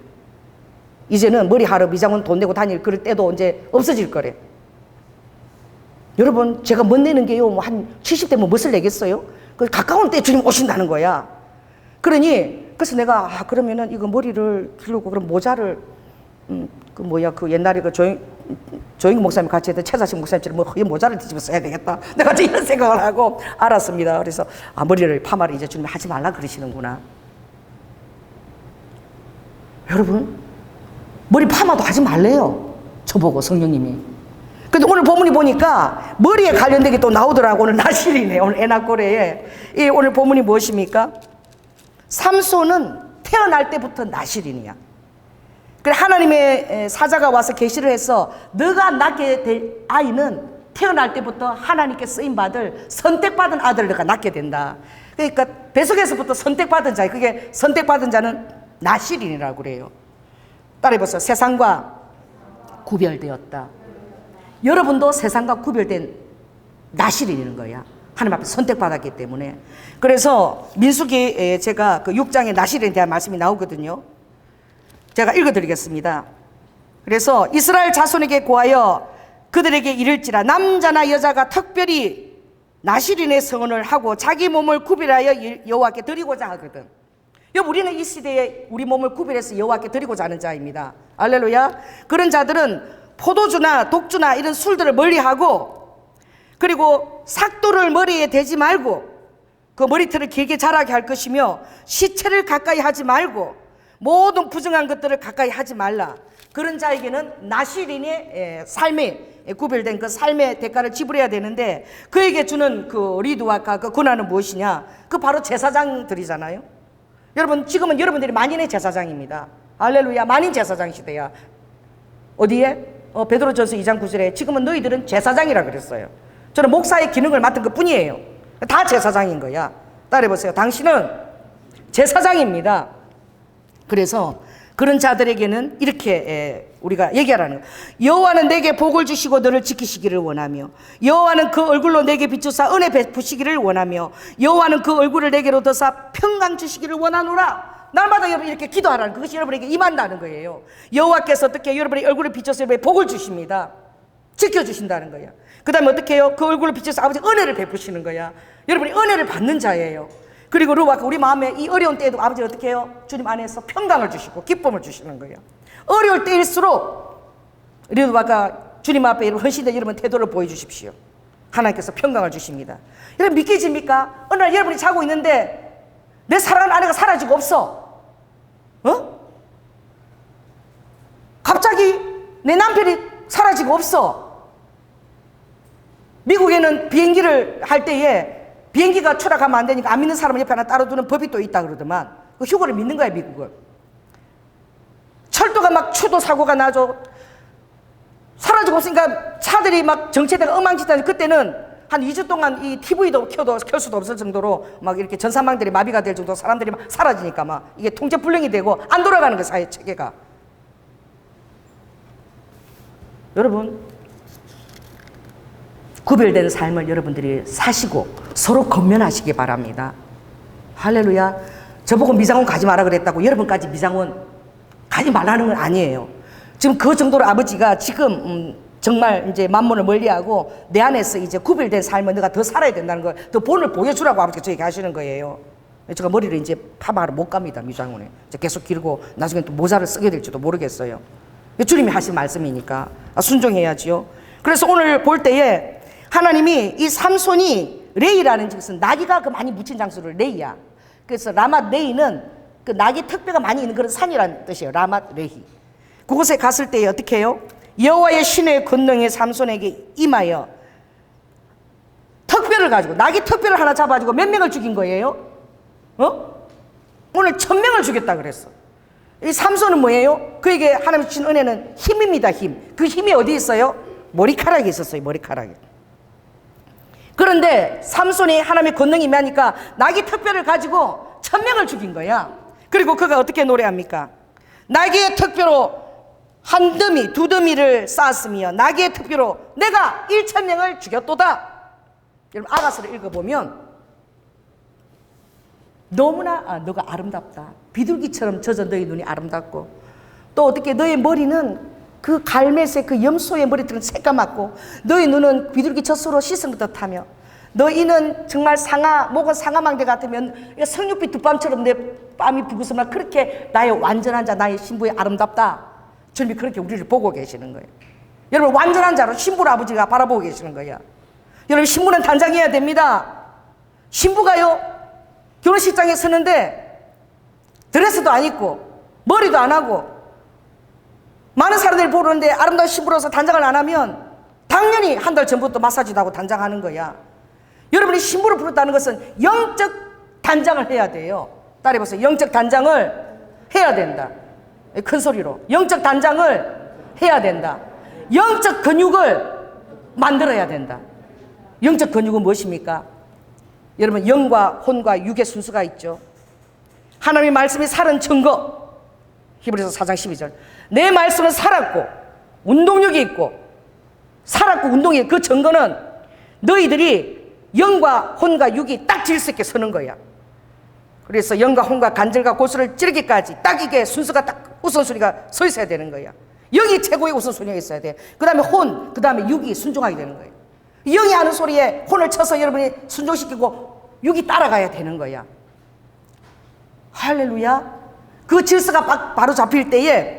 이제는 머리 하러 미장원 돈 내고 다닐 그럴 때도 이제 없어질 거래. 여러분 제가 멋 내는 게요 뭐 한 70대면 멋을 내겠어요? 그 가까운 때 주님 오신다는 거야. 그래서 내가 그러면은 이거 머리를 기르고 그럼 모자를 그 옛날에 그 조영기 목사님 같이 했던 최사식 목사님처럼 뭐 모자를 뒤집어 써야 되겠다. 내가 이런 생각을 하고 알았습니다. 그래서 머리를 파마를 이제 주님 하지 말라 그러시는구나. 여러분 머리 파마도 하지 말래요. 저보고 성령님이. 근데 오늘 본문이 보니까 머리에 관련된 게 또 나오더라고. 오늘 나실이네. 오늘 에나꼬레에. 오늘 본문이 무엇입니까? 삼손은 태어날 때부터 나실인이야. 그래 하나님의 사자가 와서 계시를 해서 너가 낳게 될 아이는 태어날 때부터 하나님께 쓰임받을 선택받은 아들을 너가 낳게 된다. 그러니까 뱃속에서부터 선택받은 자, 그게 선택받은 자는 나실인이라고 그래요. 따라해보세요. 세상과 구별되었다. 여러분도 세상과 구별된 나실인인 거야. 하나님 앞에 선택받았기 때문에. 그래서 민수기에 제가 그 6장에 나실인에 대한 말씀이 나오거든요. 제가 읽어드리겠습니다. 그래서 이스라엘 자손에게 고하여 그들에게 이를지라 남자나 여자가 특별히 나실인의 성언을 하고 자기 몸을 구별하여 여호와께 드리고자 하거든. 우리는 이 시대에 우리 몸을 구별해서 여호와께 드리고자 하는 자입니다. 할렐루야. 그런 자들은 포도주나 독주나 이런 술들을 멀리하고, 그리고 삭도를 머리에 대지 말고 그 머리털을 길게 자라게 할 것이며, 시체를 가까이 하지 말고 모든 부정한 것들을 가까이 하지 말라. 그런 자에게는 나실인의 삶에 구별된 그 삶의 대가를 지불해야 되는데, 그에게 주는 그 리드와 그 고난은 무엇이냐? 그 바로 제사장들이잖아요. 여러분, 지금은 여러분들이 만인의 제사장입니다. 할렐루야. 만인 제사장 시대야. 어디에? 베드로전서 2장 9절에 지금은 너희들은 제사장이라 그랬어요. 저는 목사의 기능을 맡은 것 뿐이에요. 다 제사장인 거야. 따라해보세요. 당신은 제사장입니다. 그래서 그런 자들에게는 이렇게 우리가 얘기하라는 거예요. 여호와는 내게 복을 주시고 너를 지키시기를 원하며, 여호와는 그 얼굴로 내게 비추사 은혜 베푸시기를 원하며, 여호와는 그 얼굴을 내게로 드사 평강 주시기를 원하노라. 날마다 여러분 이렇게 기도하라는, 그것이 여러분에게 임한다는 거예요. 여호와께서 어떻게 여러분의 얼굴을 비춰서 여러분에게 복을 주십니다. 지켜주신다는 거야. 그 다음에 어떻게 해요? 그 얼굴을 비춰서 아버지 은혜를 베푸시는 거야. 여러분이 은혜를 받는 자예요. 그리고 루아가 우리 마음에 이 어려운 때에도 아버지 어떻게 해요? 주님 안에서 평강을 주시고 기쁨을 주시는 거예요. 어려울 때일수록 루아가 주님 앞에 헌신된 여러분 태도를 보여주십시오. 하나님께서 평강을 주십니다. 여러분 믿기십니까? 어느 날 여러분이 자고 있는데 내 사랑하는 아내가 사라지고 없어. 갑자기 내 남편이 사라지고 없어. 미국에는 비행기를 할 때에 비행기가 추락하면 안 되니까 안 믿는 사람은 옆에 하나 따로 두는 법이 또 있다 그러더만, 그 휴거를 믿는 거야 미국을. 철도가 막 추도 사고가 나죠. 사라지고 없으니까 차들이 막 정체되가 엉망진창. 그때는 한 2주 동안 이 TV도 켤 수도 없을 정도로 막 이렇게 전산망들이 마비가 될 정도로 사람들이 막 사라지니까 막 이게 통제불능이 되고 안 돌아가는 거예요, 사회 체계가. 여러분, 구별된 삶을 여러분들이 사시고 서로 건면하시기 바랍니다. 할렐루야. 저보고 미장원 가지 마라 그랬다고 여러분까지 미장원 가지 말라는 건 아니에요. 지금 그 정도로 아버지가 지금 정말 이제 만몬을 멀리하고 내 안에서 이제 구별된 삶을 내가 더 살아야 된다는 걸 더 본을 보여주라고 아버지가 저에게 하시는 거예요. 제가 머리를 이제 파마하러 못 갑니다, 미장원에. 이제 계속 길고 나중에 또 모자를 쓰게 될지도 모르겠어요. 주님이 하신 말씀이니까 순종해야지요. 그래서 오늘 볼 때에 하나님이 이 삼손이 레이라는 것은 나귀가 그 많이 묻힌 장소를 레이야. 그래서 라맛 레이는 그 나귀 특배가 많이 있는 그런 산이라는 뜻이에요. 라맛 레히. 그곳에 갔을 때 어떻게 해요? 여호와의 신의 권능이 삼손에게 임하여 특별을 가지고 나귀 특별을 하나 잡아가지고 몇 명을 죽인 거예요? 오늘 1000명을 죽였다 그랬어. 이 삼손은 뭐예요? 그에게 하나님 주신 은혜는 힘입니다. 힘. 그 힘이 어디 있어요? 머리카락에 있었어요. 머리카락에. 그런데 삼손이 하나님의 권능이 임하니까 나귀 특별을 가지고 1000명을 죽인 거야. 그리고 그가 어떻게 노래합니까? 나귀의 특별로 한 더미 두 더미를 쌓았으며 나귀의 특별로 내가 1000명을 죽였도다. 여러분 아가서를 읽어보면 너무나 너가 아름답다. 비둘기처럼 젖은 너희 눈이 아름답고, 또 어떻게 너의 머리는 그 갈매색 그 염소의 머리들은 새까맣고, 너희 눈은 비둘기 젖소로 씻은 것 듯하며, 너희는 정말 목은 상아망대 같으면 성육빛 두 밤처럼 내 뺨이 부구스마. 그렇게 나의 완전한 자, 나의 신부의 아름답다. 주님이 그렇게 우리를 보고 계시는 거예요. 여러분 완전한 자로 신부를 아버지가 바라보고 계시는 거예요. 여러분 신부는 단장해야 됩니다. 신부가요 결혼식장에 서는데 드레스도 안 입고 머리도 안 하고 많은 사람들이 보는데 아름다운 신부로서 단장을 안 하면 당연히 한 달 전부터 마사지도 하고 단장하는 거야. 여러분이 신부를 부르다는 것은 영적 단장을 해야 돼요. 따라해보세요. 영적 단장을 해야 된다. 큰 소리로. 영적 단장을 해야 된다. 영적 근육을 만들어야 된다. 영적 근육은 무엇입니까? 여러분 영과 혼과 육의 순수가 있죠. 하나님의 말씀이 살은 증거. 히브리서 4장 12절. 내 말씀은 살았고 운동력이 있고, 살았고 운동이, 그 증거는 너희들이 영과 혼과 육이 딱 질서 있게 서는 거야. 그래서 영과 혼과 간절과 고수를 찌르기까지 딱 이게 순서가 딱 우선순위가 서 있어야 되는 거야. 영이 최고의 우선순위가 있어야 돼. 그 다음에 혼, 그 다음에 육이 순종하게 되는 거예요. 영이 하는 소리에 혼을 쳐서 여러분이 순종시키고 육이 따라가야 되는 거야. 할렐루야. 그 질서가 바로 잡힐 때에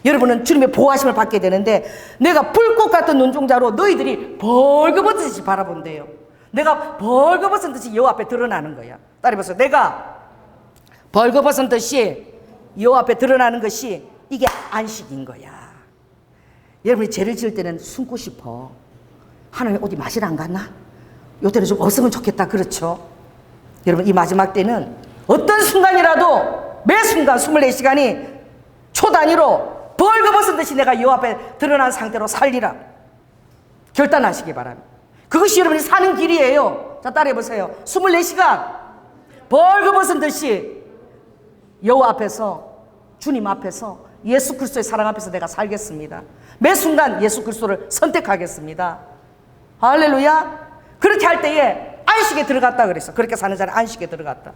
여러분은 주님의 보호하심을 받게 되는데, 내가 불꽃 같은 눈동자로 너희들이 벌거벗듯이 바라본대요. 내가 벌거벗은 듯이 여호와 앞에 드러나는 거야. 따라해보세요. 내가 벌거벗은 듯이 여호와 앞에 드러나는 것이 이게 안식인 거야. 여러분이 죄를 지을 때는 숨고 싶어. 하나님 어디 마실 안 갔나? 요때는 좀 없으면 좋겠다. 그렇죠? 여러분, 이 마지막 때는 어떤 순간이라도 매 순간 24시간이 초 단위로 벌거벗은 듯이 내가 여호와 앞에 드러난 상태로 살리라 결단하시기 바랍니다. 그것이 여러분이 사는 길이에요. 자, 따라해보세요. 24시간 벌거벗은 듯이 여호와 앞에서, 주님 앞에서, 예수 그리스도의 사랑 앞에서 내가 살겠습니다. 매 순간 예수 그리스도를 선택하겠습니다. 할렐루야. 그렇게 할 때에 안식에 들어갔다 그랬어. 그렇게 사는 자는 안식에 들어갔다.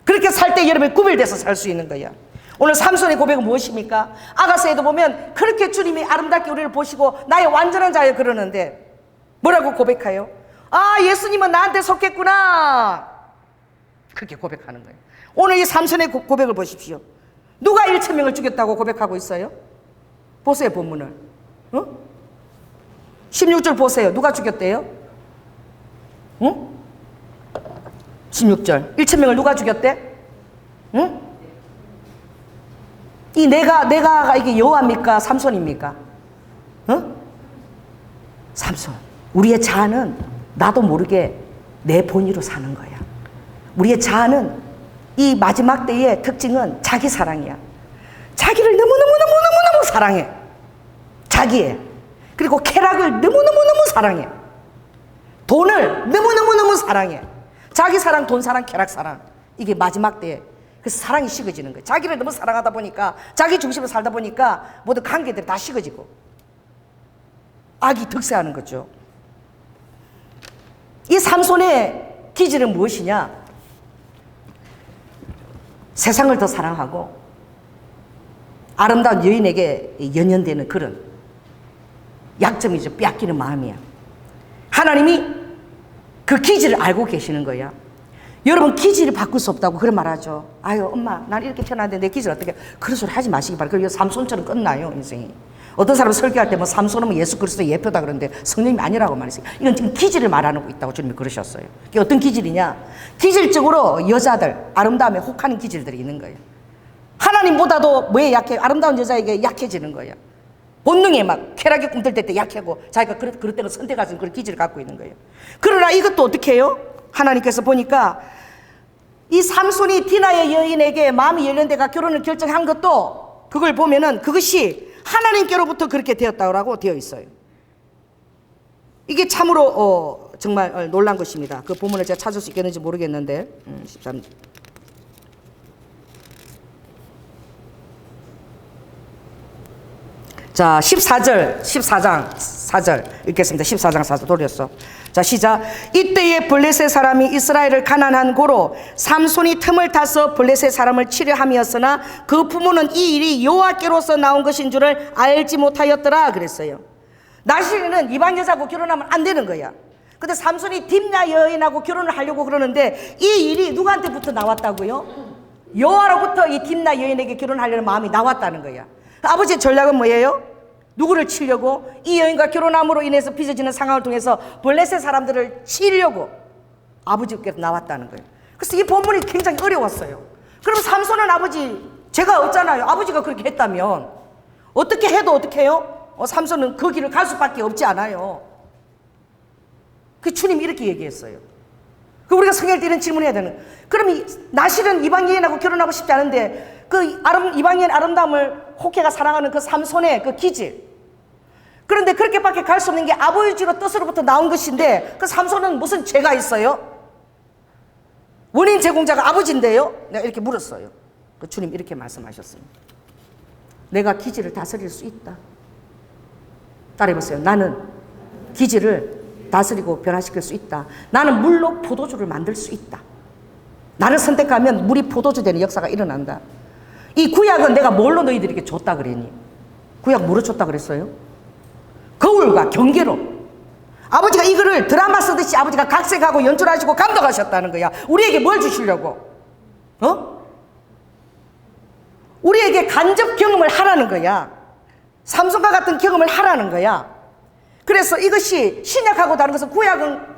그렇게 살 때 여러분이 구별돼서 살 수 있는 거야. 오늘 삼손의 고백은 무엇입니까? 아가서에도 보면 그렇게 주님이 아름답게 우리를 보시고 나의 완전한 자여 그러는데 뭐라고 고백해요? 아, 예수님은 나한테 속했구나. 그렇게 고백하는 거예요. 오늘 이 삼손의 고백을 보십시오. 누가 1,000명을 죽였다고 고백하고 있어요? 보세요, 본문을. 16절 보세요. 누가 죽였대요? 16절. 1,000명을 누가 죽였대? 이 내가가 이게 여호와입니까? 삼손입니까? 삼손. 우리의 자아는 나도 모르게 내 본의로 사는 거야. 우리의 자아는 이 마지막 때의 특징은 자기 사랑이야. 자기를 너무너무 사랑해. 자기의. 그리고 쾌락을 너무너무 사랑해. 돈을 너무너무 사랑해. 자기 사랑, 돈 사랑, 쾌락 사랑. 이게 마지막 때에 그 사랑이 식어지는 거예요. 자기를 너무 사랑하다 보니까, 자기 중심으로 살다 보니까 모든 관계들이 다 식어지고 악이 득세하는 거죠. 이 삼손의 기질은 무엇이냐? 세상을 더 사랑하고 아름다운 여인에게 연연되는 그런 약점이죠. 빼앗기는 마음이야. 하나님이 그 기질을 알고 계시는 거야. 여러분, 기질을 바꿀 수 없다고 그런 말 하죠. 아유, 엄마, 난 이렇게 태어났는데 내 기질 어떻게. 그런 소리 하지 마시기 바랍니다. 그리고 삼손처럼 끝나요, 인생이. 어떤 사람은 설교할 때 뭐 삼손은 예수 그리스도의 예표다 그러는데 성령이 아니라고 말했어요. 이건 지금 기질을 말하고 있다고 주님이 그러셨어요. 이게 어떤 기질이냐? 기질적으로 여자들, 아름다움에 혹하는 기질들이 있는 거예요. 하나님보다도 뭐에 약해? 아름다운 여자에게 약해지는 거예요. 본능에 막 쾌락에 꿈틀댈 때 약하고 자기가 그럴 때는 선택하는 그런 기질을 갖고 있는 거예요. 그러나 이것도 어떻게 해요? 하나님께서 보니까 이 삼손이 디나의 여인에게 마음이 열린 데가 결혼을 결정한 것도, 그걸 보면은 그것이 하나님께로부터 그렇게 되었다고 되어 있어요. 이게 참으로 정말 놀란 것입니다. 그 본문을 제가 찾을 수 있겠는지 모르겠는데 13. 자, 14장 4절 읽겠습니다. 14장 4절 돌렸어. 자, 시작. 이때에 블레셋 사람이 이스라엘을 가난한 고로 삼손이 틈을 타서 블레셋 사람을 치려 함이었으나 그 부모는 이 일이 여호와께로서 나온 것인 줄을 알지 못하였더라 그랬어요. 나시는 이방 여자하고 결혼하면 안 되는 거야. 근데 삼손이 딥나 여인하고 결혼을 하려고 그러는데 이 일이 누구한테부터 나왔다고요? 여호와로부터 이 딥나 여인에게 결혼하려는 마음이 나왔다는 거야. 아버지의 전략은 뭐예요? 누구를 치려고? 이 여인과 결혼함으로 인해서 빚어지는 상황을 통해서 블레셋 사람들을 치려고 아버지께서 나왔다는 거예요. 그래서 이 본문이 굉장히 어려웠어요. 그럼 삼손은 아버지 죄가 없잖아요. 아버지가 그렇게 했다면 어떻게 해도 어떻게 해요? 삼손은 그 길을 갈 수밖에 없지 않아요. 그 주님이 이렇게 얘기했어요. 그 우리가 성경을 때 이런 질문해야 되는. 그럼 나실은 이방 여인하고 결혼하고 싶지 않은데 그 이방 여인 아름다움을 호케가 사랑하는 그 삼손의 그 기질. 그런데 그렇게밖에 갈 수 없는 게 아버지로 뜻으로부터 나온 것인데 그 삼손은 무슨 죄가 있어요? 원인 제공자가 아버지인데요. 내가 이렇게 물었어요. 그 주님 이렇게 말씀하셨습니다. 내가 기질을 다스릴 수 있다. 따라해보세요. 나는 기질을 다스리고 변화시킬 수 있다. 나는 물로 포도주를 만들 수 있다. 나를 선택하면 물이 포도주 되는 역사가 일어난다. 이 구약은 내가 뭘로 너희들에게 줬다 그랬니? 구약 뭐로 줬다 그랬어요? 거울과 경계로. 아버지가 이거를 드라마 쓰듯이 아버지가 각색하고 연출하시고 감독하셨다는 거야. 우리에게 뭘 주시려고? 우리에게 간접 경험을 하라는 거야. 삼손과 같은 경험을 하라는 거야. 그래서 이것이 신약하고 다른 것은, 구약은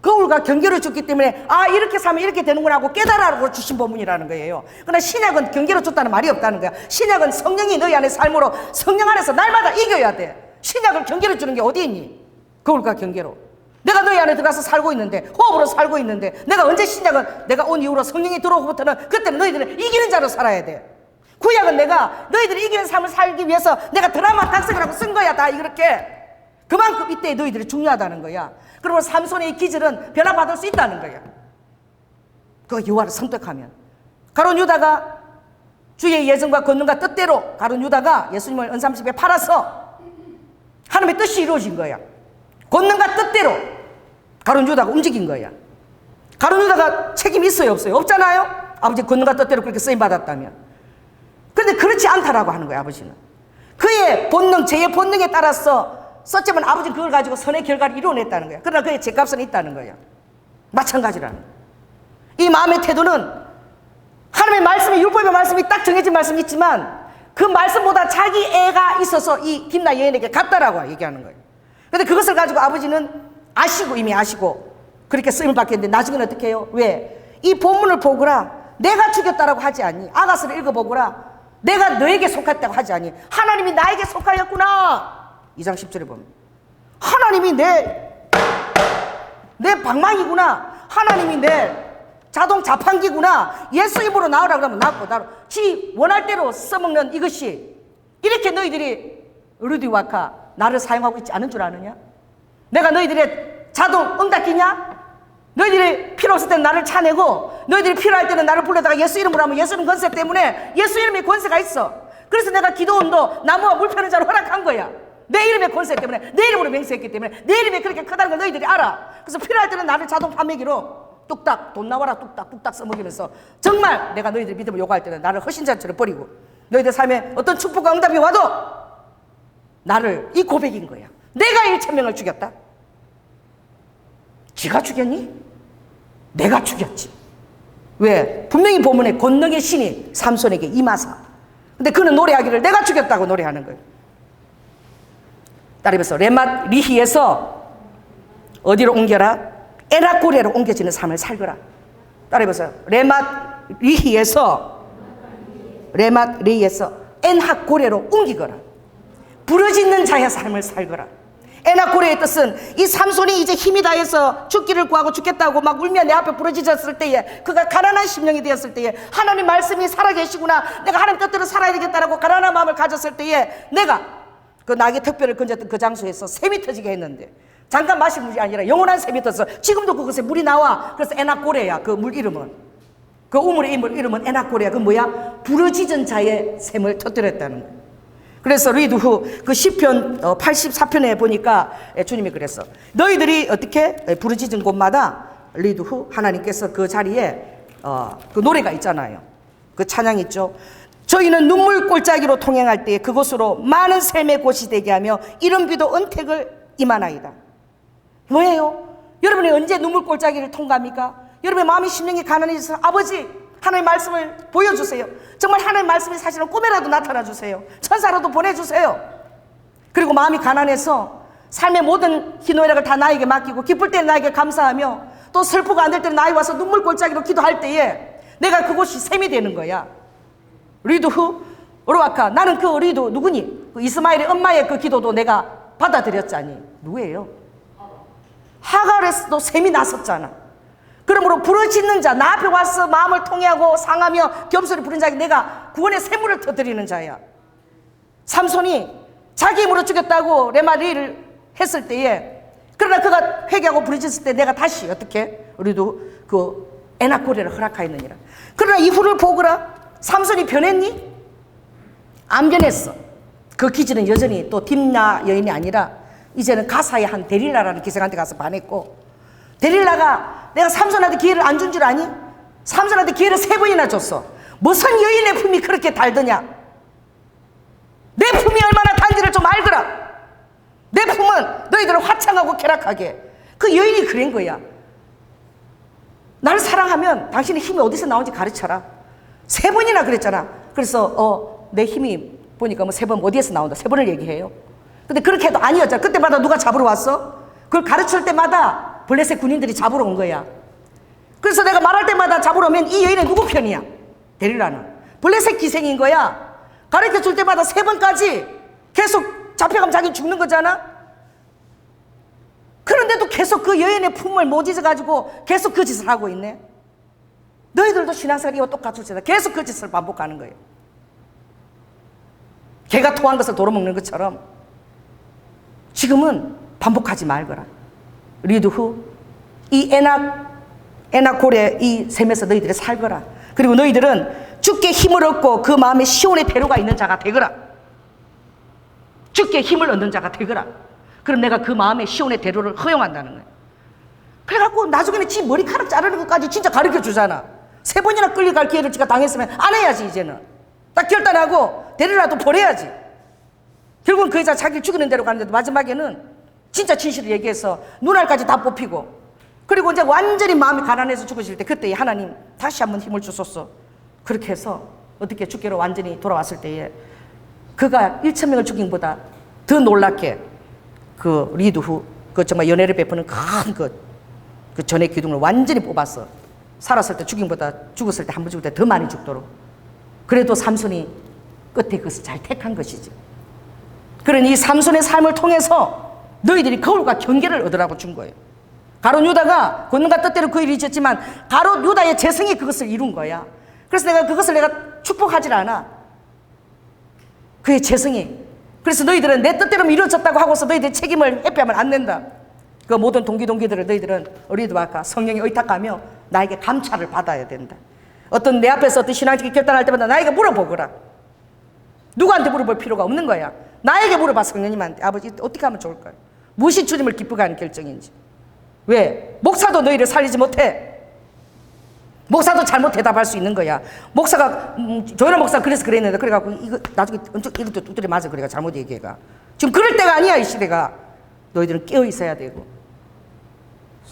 거울과 경계로 줬기 때문에 이렇게 사면 이렇게 되는구나 하고 깨달으라고 주신 본문이라는 거예요. 그러나 신약은 경계로 줬다는 말이 없다는 거야. 신약은 성령이 너희 안에 삶으로 성령 안에서 날마다 이겨야 돼. 신약을 경계로 주는 게 어디 있니? 거울과 경계로. 내가 너희 안에 들어가서 살고 있는데, 호흡으로 살고 있는데, 내가 언제 신약은 내가 온 이후로 성령이 들어오고부터는 그때는 너희들은 이기는 자로 살아야 돼. 구약은 내가 너희들이 이기는 삶을 살기 위해서 내가 드라마 각색을 하고 쓴 거야. 다 이렇게. 그만큼 이때 너희들이 중요하다는 거야. 그러면 삼손의 기질은 변화받을 수 있다는 거야. 그 여호와를 선택하면. 가룟 유다가 주의 예정과 권능과 뜻대로 가룟 유다가 예수님을 은삼십에 팔아서 하나님의 뜻이 이루어진 거야. 권능과 뜻대로 가룟 유다가 움직인 거야. 가룟 유다가 책임이 있어요, 없어요? 없잖아요. 아버지 권능과 뜻대로 그렇게 쓰임 받았다면. 그런데 그렇지 않다라고 하는 거야. 아버지는 그의 본능, 제의 본능에 따라서 썼지만 아버지는 그걸 가지고 선의 결과를 이루어냈다는 거야. 그러나 그의 죄값은 있다는 거야. 마찬가지라는 거야. 이 마음의 태도는 하나님의 말씀이, 율법의 말씀이 딱 정해진 말씀이 있지만 그 말씀보다 자기 애가 있어서 이 딥나 여인에게 갔다라고 얘기하는 거예요. 그런데 그것을 가지고 아버지는 이미 아시고 그렇게 쓰임을 받겠는데 나중에는 어떻게 해요? 왜? 이 본문을 보거라. 내가 죽였다라고 하지 않니? 아가스를 읽어보거라. 내가 너에게 속했다고 하지 않니? 하나님이 나에게 속하였구나. 2장 10절에 보면 하나님이 내 방망이구나. 하나님이 내 자동 자판기구나. 예수 이름으로 나오라 그러면 나오고 지 원할 대로 써먹는 이것이 이렇게 너희들이 르디와카 나를 사용하고 있지 않은 줄 아느냐? 내가 너희들의 자동 응답기냐? 너희들이 필요 없을 때는 나를 차내고 너희들이 필요할 때는 나를 불러다가 예수 이름으로 하면 예수는 권세 때문에 예수 이름에 권세가 있어. 그래서 내가 기도원도 나무와 물 펴는 자로 허락한 거야. 내 이름의 권세 때문에, 내 이름으로 맹세했기 때문에, 내 이름이 그렇게 크다는 걸 너희들이 알아. 그래서 필요할 때는 나를 자동 판매기로 뚝딱 돈 나와라 뚝딱 써먹이면서 정말 내가 너희들 믿음을 요구할 때는 나를 허신자처럼 버리고 너희들 삶에 어떤 축복과 응답이 와도 나를, 이 고백인 거야. 내가 1,000명을 죽였다. 지가 죽였니? 내가 죽였지. 왜? 분명히 본문에 권능의 신이 삼손에게 임하사. 근데 그는 노래하기를 내가 죽였다고 노래하는 거예요. 따라해서 레맛 리히에서 어디로 옮겨라? 에나고레로 옮겨지는 삶을 살거라. 따라해보세요. 레맛 리히에서 엔하고레로 옮기거라. 부르짖는 자의 삶을 살거라. 에나고레의 뜻은 이 삼손이 이제 힘이 다해서 죽기를 구하고 죽겠다고 막 울며 내 앞에 부르짖었을 때에, 그가 가난한 심령이 되었을 때에, 하나님 말씀이 살아계시구나, 내가 하나님 뜻대로 살아야 되겠다라고 가난한 마음을 가졌을 때에 내가 그 낙의 특별을 건졌던 그 장소에서 샘이 터지게 했는데, 잠깐 마실 물이 아니라 영원한 샘이 터서 지금도 그곳에 물이 나와. 그래서 에나고레야. 그 물 이름은, 그 우물의 이름은 에나고레야. 그 뭐야? 부르짖은 자의 샘을 터뜨렸다는 거예요. 그래서 리드 후 그 시편 84편에 보니까 주님이 그랬어. 너희들이 어떻게 부르짖은 곳마다 리드 후 하나님께서 그 자리에 그 노래가 있잖아요. 그 찬양 있죠. 저희는 눈물 골짜기로 통행할 때 그곳으로 많은 샘의 곳이 되게 하며 이른 비도 은택을 임하나이다. 뭐예요? 여러분이 언제 눈물 골짜기를 통과합니까? 여러분의 마음이 심령이 가난해져서 아버지 하나님의 말씀을 보여주세요. 정말 하나님의 말씀이 사실은 꿈에라도 나타나주세요. 천사라도 보내주세요. 그리고 마음이 가난해서 삶의 모든 희노애락을 다 나에게 맡기고 기쁠 때는 나에게 감사하며 또 슬프고 안 될 때는 나에 와서 눈물 골짜기로 기도할 때에 내가 그곳이 샘이 되는 거야. 리드 후 오르와카, 나는 그 리드 누구니? 그 이스마엘의 엄마의 그 기도도 내가 받아들였자니. 누구예요? 하갈에서도 샘이 났었잖아. 그러므로 부르짖는 자, 나 앞에 와서 마음을 통해하고 상하며 겸손히 부른 자에게 내가 구원의 샘물을 터뜨리는 자야. 삼손이 자기 힘으로 죽였다고 레마리를 했을 때에, 그러나 그가 회개하고 부르짖을 때 내가 다시 어떻게 우리도 그 에나고레를 허락하였느니라. 그러나 이후를 보거라. 삼손이 변했니? 안 변했어. 그 기질은 여전히 또 딥나 여인이 아니라 이제는 가사의 한 데릴라라는 기생한테 가서 반했고, 데릴라가 내가 삼손한테 기회를 안 준 줄 아니? 삼손한테 기회를 3번이나 줬어. 무슨 여인의 품이 그렇게 달더냐? 내 품이 얼마나 단지를 좀 알거라. 내 품은 너희들을 화창하고 쾌락하게. 그 여인이 그런 거야. 나를 사랑하면 당신의 힘이 어디서 나오는지 가르쳐라. 3번이나 그랬잖아. 그래서 내 힘이 보니까 뭐 3번 어디에서 나온다 3번을 얘기해요. 근데 그렇게 해도 아니었잖아. 그때마다 누가 잡으러 왔어? 그걸 가르칠 때마다 블레셋 군인들이 잡으러 온 거야. 그래서 내가 말할 때마다 잡으러 오면 이 여인은 누구 편이야? 데릴라는 블레셋 기생인 거야. 가르쳐 줄 때마다 3번까지 계속 잡혀가면 자기는 죽는 거잖아. 그런데도 계속 그 여인의 품을 모지져가지고 계속 그 짓을 하고 있네. 너희들도 신앙생활 이와 똑같을지다. 계속 그 짓을 반복하는 거예요. 개가 토한 것을 도로 먹는 것처럼 지금은 반복하지 말거라. 리드후 이 에낙 고래 이 셈에서 너희들이 살거라. 그리고 너희들은 주께 힘을 얻고 그 마음에 시온의 대로가 있는 자가 되거라. 주께 힘을 얻는 자가 되거라. 그럼 내가 그 마음에 시온의 대로를 허용한다는 거예요. 그래갖고 나중에는 지 머리카락 자르는 것까지 진짜 가르쳐 주잖아. 3번이나 끌려갈 기회를 지가 당했으면 안 해야지. 이제는 딱 결단하고 데리라도 보내야지. 결국은 그 여자 자기를 죽이는 대로 가는데도 마지막에는 진짜 진실을 얘기해서 눈알까지 다 뽑히고, 그리고 이제 완전히 마음이 가난해서 죽으실 때 그때 하나님 다시 한번 힘을 주소서. 그렇게 해서 어떻게 주께로 완전히 돌아왔을 때에 그가 1,000명을 죽인 보다 더 놀랍게 그 리드후 그 정말 연애를 베푸는 큰 그 전의 기둥을 완전히 뽑았어. 살았을 때 죽인 보다 죽었을 때 한 번 죽을 때 더 많이 죽도록. 그래도 삼손이 끝에 그것을 잘 택한 것이지. 그러니 이 삼손의 삶을 통해서 너희들이 거울과 경계를 얻으라고 준 거예요. 가롯 유다가 권능과 뜻대로 그 일을 잊었지만 가롯 유다의 재성이 그것을 이룬 거야. 그래서 그것을 내가 축복하질 않아. 그의 재성이. 그래서 너희들은 내 뜻대로 이루어졌다고 하고서 너희들의 책임을 회피하면 안 된다. 그 모든 동기들을 너희들은 우리도 아까 성령이 의탁하며 나에게 감찰을 받아야 된다. 어떤 내 앞에서 어떤 신앙적인 결단할 때마다 나에게 물어보거라. 누구한테 물어볼 필요가 없는 거야. 나에게 물어봐. 성령님한테. 아버지 어떻게 하면 좋을까요? 무엇이 주님을 기쁘게 하는 결정인지. 왜? 목사도 너희를 살리지 못해. 목사도 잘못 대답할 수 있는 거야. 목사가 조현아 목사 그래서 그랬는데 그래갖고 이거 나중에 이것도 두드려 맞아. 그래가 잘못 얘기해가. 지금 그럴 때가 아니야. 이 시대가. 너희들은 깨어 있어야 되고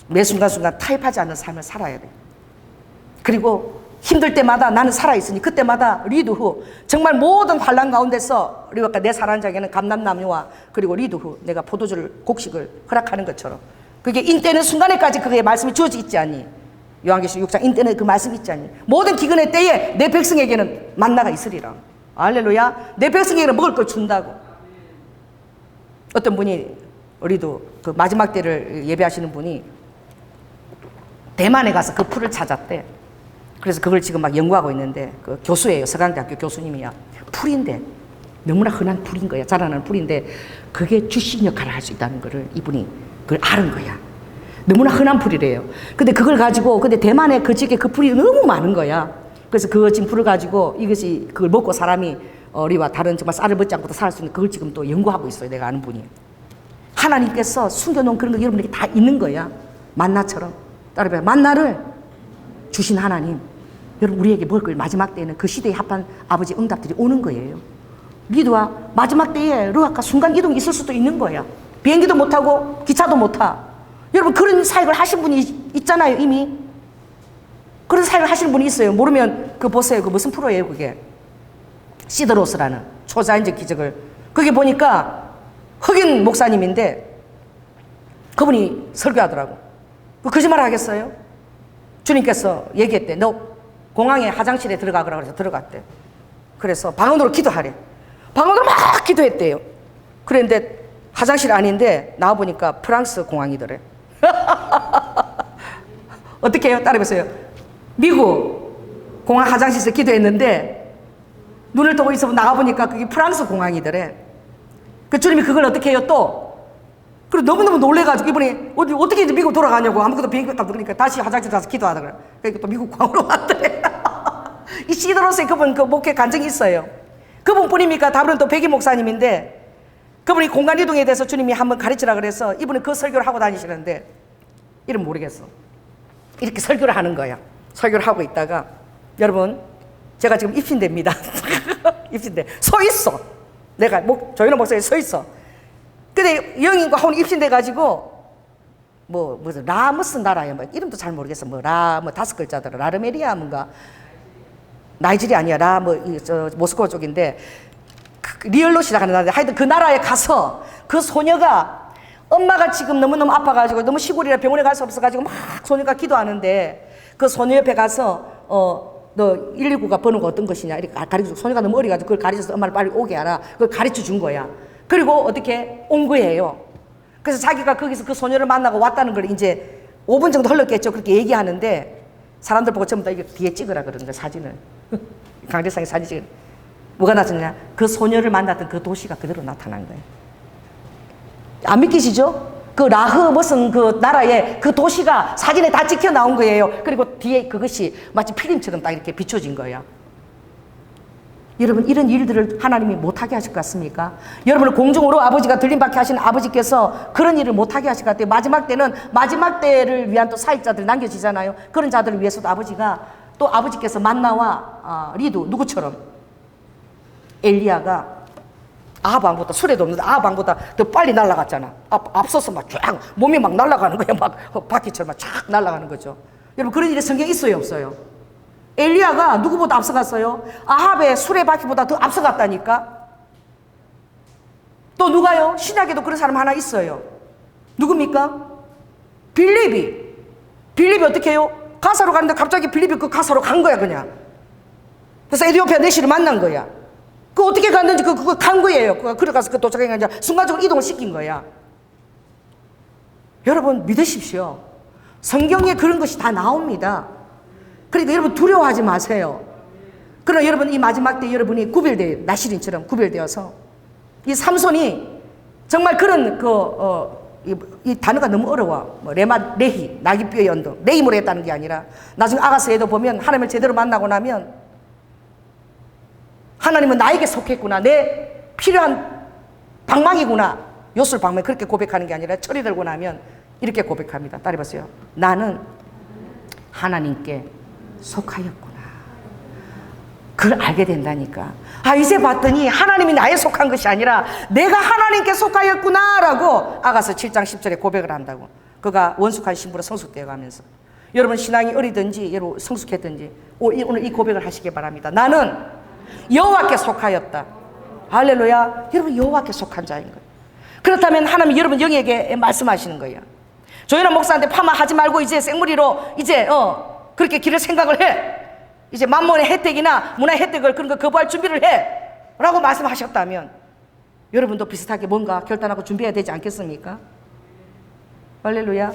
매 순간순간 타협하지 않는 삶을 살아야 돼. 그리고 힘들 때마다 나는 살아있으니 그때마다 리드후 정말 모든 환란 가운데서 우리가 내 사랑하는 자에게는 감람나무와 그리고 리드후 내가 포도주를 곡식을 허락하는 것처럼 그게 인때는 순간에까지 그게 말씀이 주어져 있지 않니? 요한계시록 6장 인때는 그 말씀이 있지 않니? 모든 기근의 때에 내 백성에게는 만나가 있으리라. 할렐루야. 내 백성에게는 먹을 걸 준다고. 어떤 분이 우리도 그 마지막 때를 예배하시는 분이 대만에 가서 그 풀을 찾았대. 그래서 그걸 지금 막 연구하고 있는데 그 교수예요. 서강대학교 교수님이야. 풀인데 너무나 흔한 풀인 거야. 자라나는 풀인데 그게 주식 역할을 할 수 있다는 거를 이분이 그걸 알은 거야. 너무나 흔한 풀이래요. 근데 그걸 가지고 근데 대만에 그 지역에 그 풀이 너무 많은 거야. 그래서 그 지금 풀을 가지고 이것이 그걸 먹고 사람이 우리와 다른 정말 쌀을 먹지 않고도 살 수 있는 그걸 지금 또 연구하고 있어요. 내가 아는 분이. 하나님께서 숨겨놓은 그런 거 여러분에게 다 있는 거야. 만나처럼. 따라해봐요. 만나를 주신 하나님. 여러분 우리에게 먹을 걸 마지막 때에는 그 시대에 합한 아버지 응답들이 오는 거예요. 리드와 마지막 때에 르아카 순간 이동이 있을 수도 있는 거야. 비행기도 못 타고 기차도 못 타. 여러분 그런 사역을 하신 분이 있잖아요. 이미. 그런 사역을 하시는 분이 있어요. 모르면 그 보세요. 그 무슨 프로예요 그게. 시드로스라는 초자연적 기적을. 그게 보니까 흑인 목사님인데 그분이 설교하더라고. 거짓말 하겠어요? 주님께서 얘기했대. 너 공항에 화장실에 들어가거라 그래서 들어갔대. 그래서 방언으로 기도하래. 방언으로 막 기도했대요. 그런데 화장실 아닌데 나와보니까 프랑스 공항이더래. 어떻게 해요? 따라해보세요. 미국 공항 화장실에서 기도했는데 눈을 뜨고 있어 나와보니까 그게 프랑스 공항이더래. 그 주님이 그걸 어떻게 해요 또? 그리고 너무너무 놀래가지고 이번에 어떻게 이제 미국 돌아가냐고 아무것도 비행기 값 그러니까 다시 화장실 가서 기도하다 그래. 그러니까 또 미국 공항으로 왔더래. 이 시드로스에 그분 그 목회 간증이 있어요. 그분뿐입니까? 다른 또 백인 목사님인데 그분이 공간 이동에 대해서 주님이 한번 가르치라 그래서 이분은 그 설교를 하고 다니시는데 이름 모르겠어. 이렇게 설교를 하는 거야. 설교를 하고 있다가 여러분 제가 지금 입신됩니다. 입신돼. 서 있어. 내가 조현아 목사님 서 있어. 근데 영인과 혼 입신돼가지고 무슨 무슨 나라야 뭐 이름도 잘 모르겠어. 뭐 다섯 글자더라. 라르메리아 뭔가 나이지리아 아니야. 모스크바 쪽인데 리얼로 시작하는 나라인데 하여튼 그 나라에 가서 그 소녀가 엄마가 지금 너무너무 아파가지고 너무 시골이라 병원에 갈 수 없어가지고 막 소녀가 기도하는데 그 소녀 옆에 가서 너 119가 번호가 어떤 것이냐 이렇게 가르쳐주고 소녀가 너무 어려가지고 그걸 가르쳐서 엄마를 빨리 오게 하라 그걸 가르쳐 준 거야. 그리고 어떻게 온 거예요. 그래서 자기가 거기서 그 소녀를 만나고 왔다는 걸 이제 5분 정도 흘렀겠죠. 그렇게 얘기하는데 사람들 보고 전부 다 이게 뒤에 찍으라 그러는 거야. 사진을. 강대상에 사진 찍으라. 뭐가 나타나냐? 그 소녀를 만났던 그 도시가 그대로 나타난 거예요. 안 믿기시죠? 그 라흐 무슨 그 나라의 그 도시가 사진에 다 찍혀 나온 거예요. 그리고 뒤에 그것이 마치 필름처럼 딱 이렇게 비춰진 거예요. 여러분 이런 일들을 하나님이 못하게 하실 것 같습니까? 여러분을 공중으로 아버지가 들림받게 하신 아버지께서 그런 일을 못하게 하실 것 같아요. 마지막 때는 마지막 때를 위한 또 사역자들 남겨지잖아요. 그런 자들을 위해서도 아버지께서 만나와 리두 누구처럼 엘리야가 아합왕보다 수레도 없는데 아합왕보다 더 빨리 날아갔잖아. 앞서서 막 쫙 몸이 막 날아가는 거야. 막 바퀴처럼 막 쫙 날아가는 거죠. 여러분 그런 일이 성경에 있어요 없어요? 엘리야가 누구보다 앞서갔어요? 아합의 수레바퀴보다 더 앞서갔다니까. 또 누가요? 신약에도 그런 사람 하나 있어요. 누굽니까? 빌립이 어떻게 해요? 가사로 가는데 갑자기 빌립이 그 가사로 간 거야 그냥. 그래서 에티오피아 내시를 만난 거야. 그 어떻게 갔는지 그거 간 거예요. 그래가서 그 도착해가지고 순간적으로 이동을 시킨 거야. 여러분 믿으십시오. 성경에 그런 것이 다 나옵니다. 그러니까 여러분 두려워하지 마세요. 그러나 여러분 이 마지막 때 여러분이 나시린처럼 구별되어서 이 삼손이 정말 그런 이 단어가 너무 어려워. 레히 나귀뼈의 언덕 레임으로 했다는 게 아니라 나중에 아가스에도 보면 하나님을 제대로 만나고 나면 하나님은 나에게 속했구나. 내 필요한 방망이구나. 요술 방망이 그렇게 고백하는 게 아니라 철이 들고 나면 이렇게 고백합니다. 따라해보세요. 나는 하나님께 속하였구나. 그걸 알게 된다니까. 이제 봤더니 하나님이 나에 속한 것이 아니라 내가 하나님께 속하였구나 라고 아가서 7장 10절에 고백을 한다고. 그가 원숙한 신부로 성숙되어 가면서 여러분 신앙이 어리든지 여러분 성숙했든지 오늘 이 고백을 하시기 바랍니다. 나는 여호와께 속하였다. 할렐루야. 여러분 여호와께 속한 자인 거예요. 그렇다면 하나님 여러분 영에게 말씀하시는 거예요. 조연아 목사한테 파마하지 말고 이제 생머리로 이제 그렇게 기를 생각을 해. 이제 만몬의 혜택이나 문화의 혜택을 그런 거 거부할 준비를 해 라고 말씀하셨다면 여러분도 비슷하게 뭔가 결단하고 준비해야 되지 않겠습니까? 할렐루야.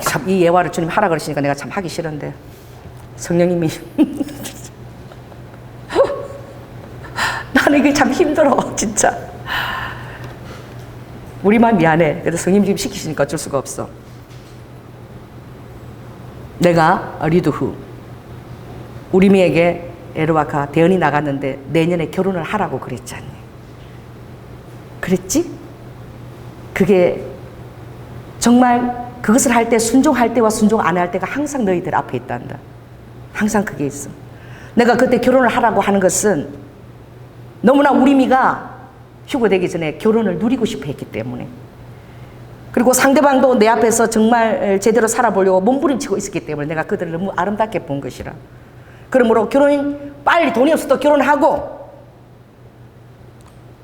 참 이 예화를 주님 하라 그러시니까 내가 참 하기 싫은데 성령님이 나는 이게 참 힘들어 진짜. 우리만 미안해. 그래도 성령님 지금 시키시니까 어쩔 수가 없어. 내가 리두후 우리미에게 에르와카 대언이 나갔는데 내년에 결혼을 하라고 그랬잖니. 그랬지? 그게 정말 그것을 할 때 순종할 때와 순종 안 할 때가 항상 너희들 앞에 있단다. 항상 그게 있어. 내가 그때 결혼을 하라고 하는 것은 너무나 우리미가 휴거되기 전에 결혼을 누리고 싶어 했기 때문에, 그리고 상대방도 내 앞에서 정말 제대로 살아보려고 몸부림치고 있었기 때문에 내가 그들을 너무 아름답게 본 것이라. 그러므로 빨리 돈이 없어도 결혼하고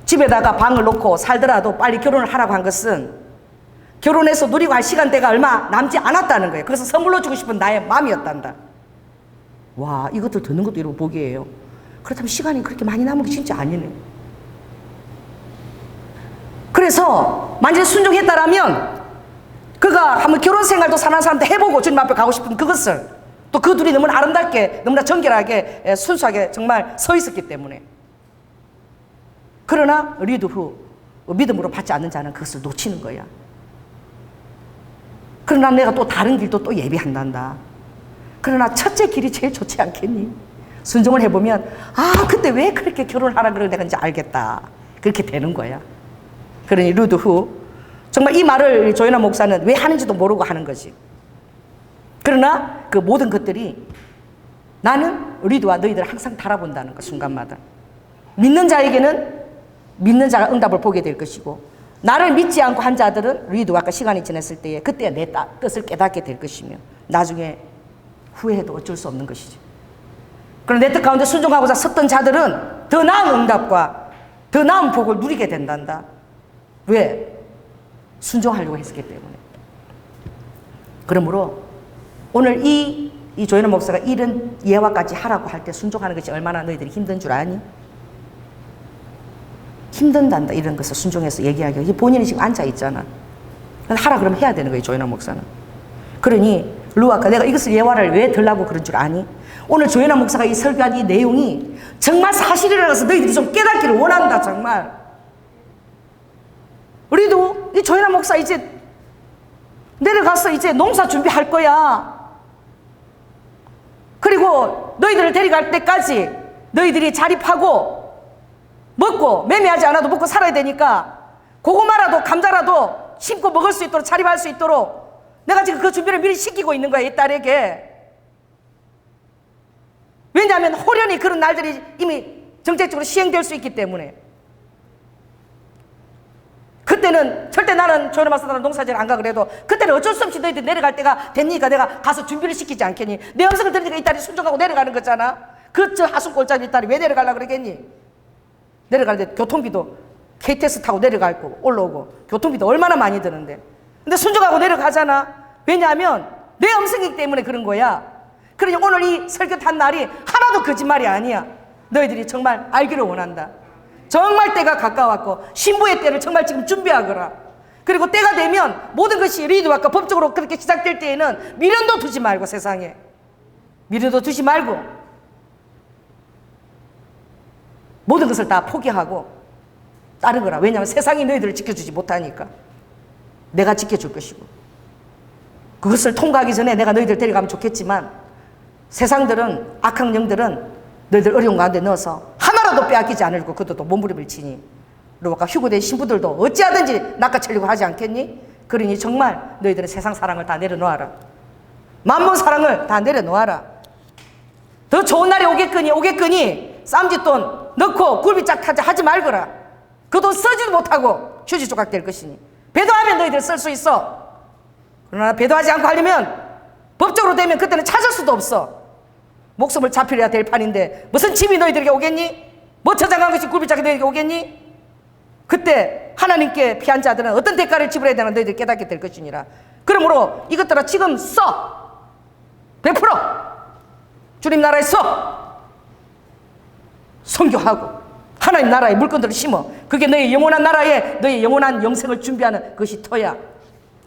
집에다가 방을 놓고 살더라도 빨리 결혼을 하라고 한 것은 결혼해서 누리고 할 시간대가 얼마 남지 않았다는 거예요. 그래서 선물로 주고 싶은 나의 마음이었단다. 와, 이것들 듣는 것도 이러고 복이에요. 그렇다면 시간이 그렇게 많이 남은 게 진짜 아니네. 그래서 만약에 순종했다라면 그가 한번 결혼 생활도 사는 사람한테 해보고 주님 앞에 가고 싶은 그것을, 또 그 둘이 너무나 아름답게 너무나 정결하게 순수하게 정말 서 있었기 때문에. 그러나 리두후 믿음으로 받지 않는 자는 그것을 놓치는 거야. 그러나 내가 또 다른 길도 또 예비한단다. 그러나 첫째 길이 제일 좋지 않겠니? 순종을 해보면 그때 왜 그렇게 결혼하라 그러고 내가 이제 알겠다. 그렇게 되는 거야. 그러니 루드후 정말 이 말을 조연아 목사는 왜 하는지도 모르고 하는 거지. 그러나 그 모든 것들이 나는 리드와 너희들을 항상 달아본다는 거. 순간마다 믿는 자에게는 믿는 자가 응답을 보게 될 것이고, 나를 믿지 않고 한 자들은 우리도 아까 시간이 지났을 때에 그때 내 뜻을 깨닫게 될 것이며 나중에 후회해도 어쩔 수 없는 것이죠. 그럼 내 뜻 가운데 순종하고자 섰던 자들은 더 나은 응답과 더 나은 복을 누리게 된단다. 왜? 순종하려고 했기 때문에. 그러므로 오늘 이 조현우 목사가 이런 예화까지 하라고 할 때 순종하는 것이 얼마나 너희들이 힘든 줄 아니? 힘든단다. 이런 것을 순종해서 얘기하기. 본인이 지금 앉아있잖아. 하라 그러면 해야 되는 거예요, 조현우 목사는. 그러니 루아카, 내가 이것을 예화를 왜 들라고 그런 줄 아니? 오늘 조현우 목사가 이 설교한 이 내용이 정말 사실이라서 너희들이 좀 깨닫기를 원한다. 정말 우리도 이 조현우 목사 이제 내려가서 이제 농사 준비할 거야. 그리고 너희들을 데려갈 때까지 너희들이 자립하고 먹고 매매하지 않아도 먹고 살아야 되니까 고구마라도 감자라도 심고 먹을 수 있도록 자립할 수 있도록 내가 지금 그 준비를 미리 시키고 있는 거야, 이 딸에게. 왜냐하면 호련히 그런 날들이 이미 정책적으로 시행될 수 있기 때문에. 그때는 절대 나는 조현우 목사들은 농사지를 안 가 그래도 그때는 어쩔 수 없이 너희들 내려갈 때가 됐니까 내가 가서 준비를 시키지 않겠니? 내 음성을 들으니까 이 딸이 순종하고 내려가는 거잖아. 그 저 하순골짜기 이 딸이 왜 내려가려고 그러겠니? 내려가는데 교통비도 KTX 타고 내려가고 올라오고 교통비도 얼마나 많이 드는데. 근데 순종하고 내려가잖아. 왜냐하면 내 음성이기 때문에 그런 거야. 그러니 오늘 이 설교 탄 날이 하나도 거짓말이 아니야. 너희들이 정말 알기를 원한다. 정말 때가 가까웠고 신부의 때를 정말 지금 준비하거라. 그리고 때가 되면 모든 것이 리드와까 법적으로 그렇게 시작될 때에는 미련도 두지 말고, 세상에 미련도 두지 말고 모든 것을 다 포기하고 따르거라. 왜냐하면 세상이 너희들을 지켜주지 못하니까 내가 지켜줄 것이고, 그것을 통과하기 전에 내가 너희들 데려가면 좋겠지만 세상들은, 악한 영들은 너희들 어려운 가운데 넣어서 하나라도 빼앗기지 않으려고 그들도 몸부림을 치니 그러니까 휴거된 신부들도 어찌하든지 낚아채려고 하지 않겠니? 그러니 정말 너희들은 세상 사랑을 다 내려놓아라. 만몬 사랑을 다 내려놓아라. 더 좋은 날이 오겠거니 쌈짓돈 넣고 굴비짝 하지 말거라. 그 돈 쓰지도 못하고 휴지 조각 될 것이니. 배도하면 너희들 쓸 수 있어. 그러나 배도하지 않고 하려면 법적으로 되면 그때는 찾을 수도 없어. 목숨을 잡히려야 될 판인데 무슨 짐이 너희들에게 오겠니? 뭐 저장한 것이 굴비짝이 너희에게 오겠니? 그때 하나님께 피한 자들은 어떤 대가를 지불해야 되나 너희들이 깨닫게 될 것이니라. 그러므로 이것들아 지금 써. 100% 주님 나라에 써. 선교하고 하나님 나라의 물건들을 심어. 그게 너희 영원한 나라에 너희 영원한 영생을 준비하는 그것이 터야.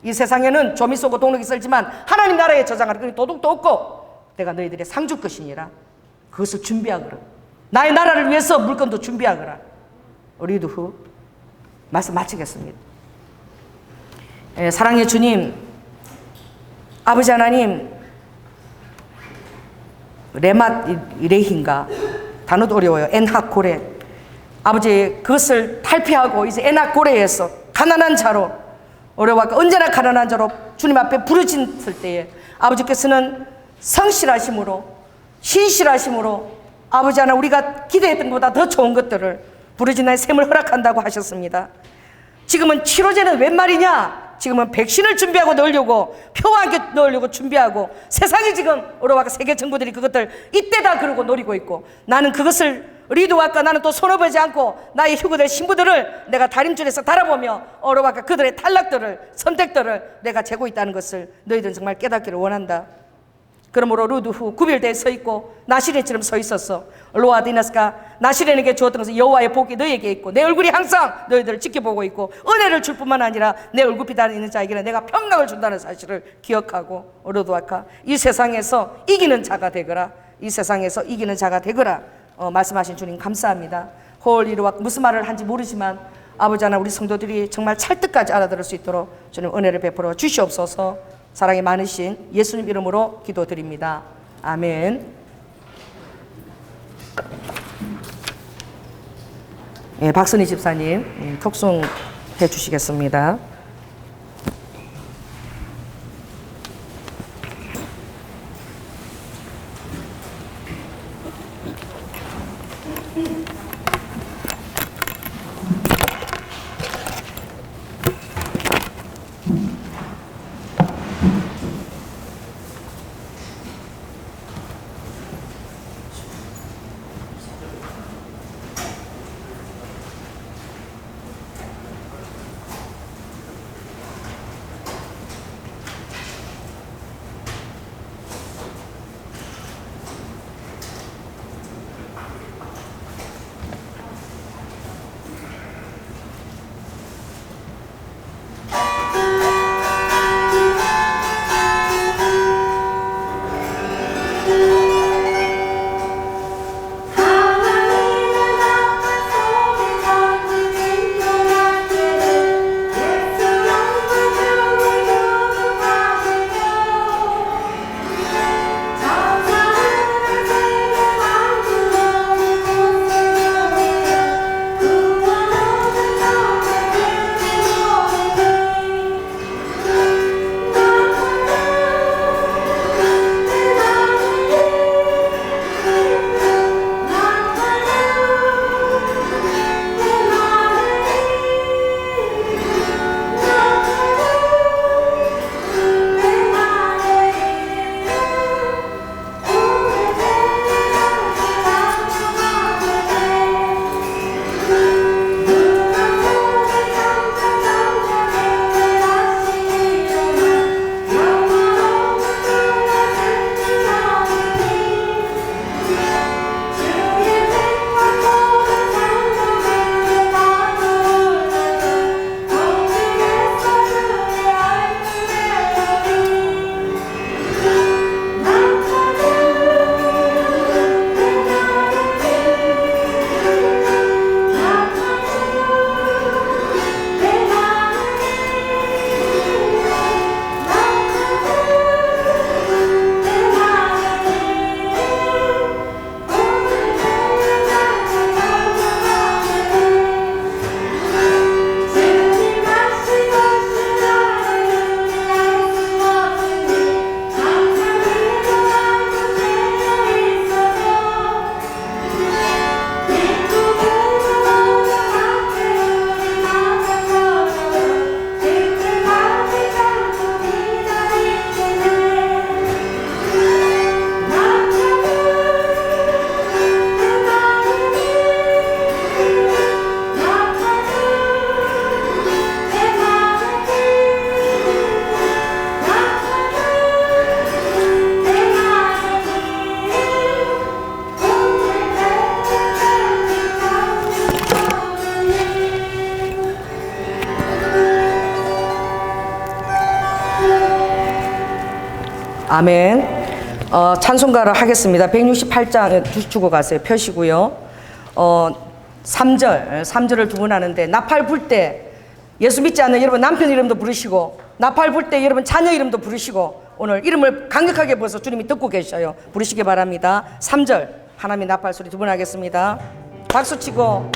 이 세상에는 조미 쏘고 동력이 썰지만 하나님 나라에 저장할 도둑도 없고 내가 너희들의 상 줄 것이니라. 그것을 준비하거라. 나의 나라를 위해서 물건도 준비하거라. 우리도 후 말씀 마치겠습니다. 사랑의 주님, 아버지 하나님, 레맛 레힌가 단어도 어려워요. 엔하고레. 아버지, 그것을 탈피하고 이제 엔하고레에서 가난한 자로 어려워하고 언제나 가난한 자로 주님 앞에 부르짖을 때에 아버지께서는 성실하심으로 신실하심으로 아버지 하나 우리가 기대했던 것보다 더 좋은 것들을 부르짖나의 셈을 허락한다고 하셨습니다. 지금은 치료제는 웬 말이냐? 지금은 백신을 준비하고 넣으려고, 표와 함께 넣으려고 준비하고, 세상이 지금 어려워가 세계 정부들이 그것들 이때다 그러고 노리고 있고, 나는 그것을 리드와까 나는 또 손해보지 않고 나의 휴거될 신부들을 내가 다림줄에서 달아보며 어려워가 그들의 탈락들을, 선택들을 내가 재고 있다는 것을 너희들은 정말 깨닫기를 원한다. 그러므로 루드 후 구별대에 서 있고 나시렌처럼 서 있었어. 로아디나스가 나시렌에게 주었던 것은 여호와의 복이 너에게 있고 내 얼굴이 항상 너희들을 지켜보고 있고 은혜를 줄 뿐만 아니라 내 얼굴빛 안에 있는 자에게는 내가 평강을 준다는 사실을 기억하고, 로드와카 이 세상에서 이기는 자가 되거라. 이 세상에서 이기는 자가 되거라. 말씀하신 주님 감사합니다. 홀리루와 무슨 말을 한지 모르지만 아버지 하나 우리 성도들이 정말 찰떡까지 알아들을 수 있도록 주님 은혜를 베풀어 주시옵소서. 사랑이 많으신 예수님 이름으로 기도드립니다. 아멘. 박선희 집사님 톡송해 주시겠습니다. 아멘. 찬송가를 하겠습니다. 168장 주고 가세요. 펴시고요. 3절을 두 번 하는데, 나팔 불 때 예수 믿지 않는 여러분 남편 이름도 부르시고, 나팔 불 때 여러분 자녀 이름도 부르시고, 오늘 이름을 강력하게 벌써 주님이 듣고 계셔요. 부르시기 바랍니다. 3절 하나님의 나팔 소리 두 번 하겠습니다. 박수 치고.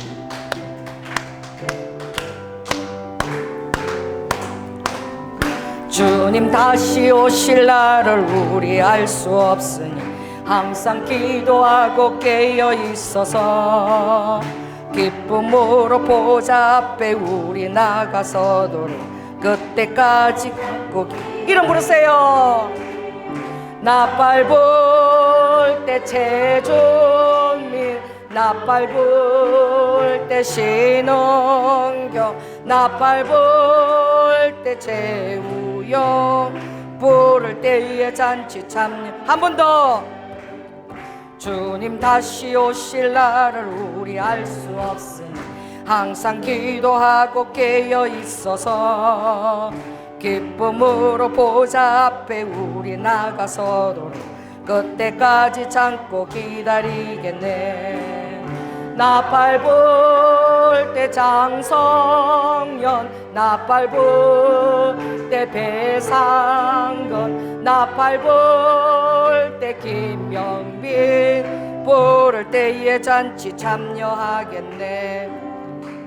주님 다시 오실 날을 우리 알 수 없으니 항상 기도하고 깨어 있어서 기쁨으로 보좌 앞에 우리 나가서도록 그때까지 꼭 이름 부르세요. 나팔 불 때 제주민, 나팔 불 때 신흥교, 나팔 불 때 제우영, 부를 때에 잔치 참여. 한 번 더. 주님 다시 오실 날을 우리 알 수 없으니 항상 기도하고 깨어 있어서 기쁨으로 보좌 앞에 우리 나가서도록 그때까지 참고 기다리겠네. 나팔 불 때 장성연, 나팔 불 때 배상건, 나팔 불 때 김영빈, 부를 때에 잔치 참여하겠네.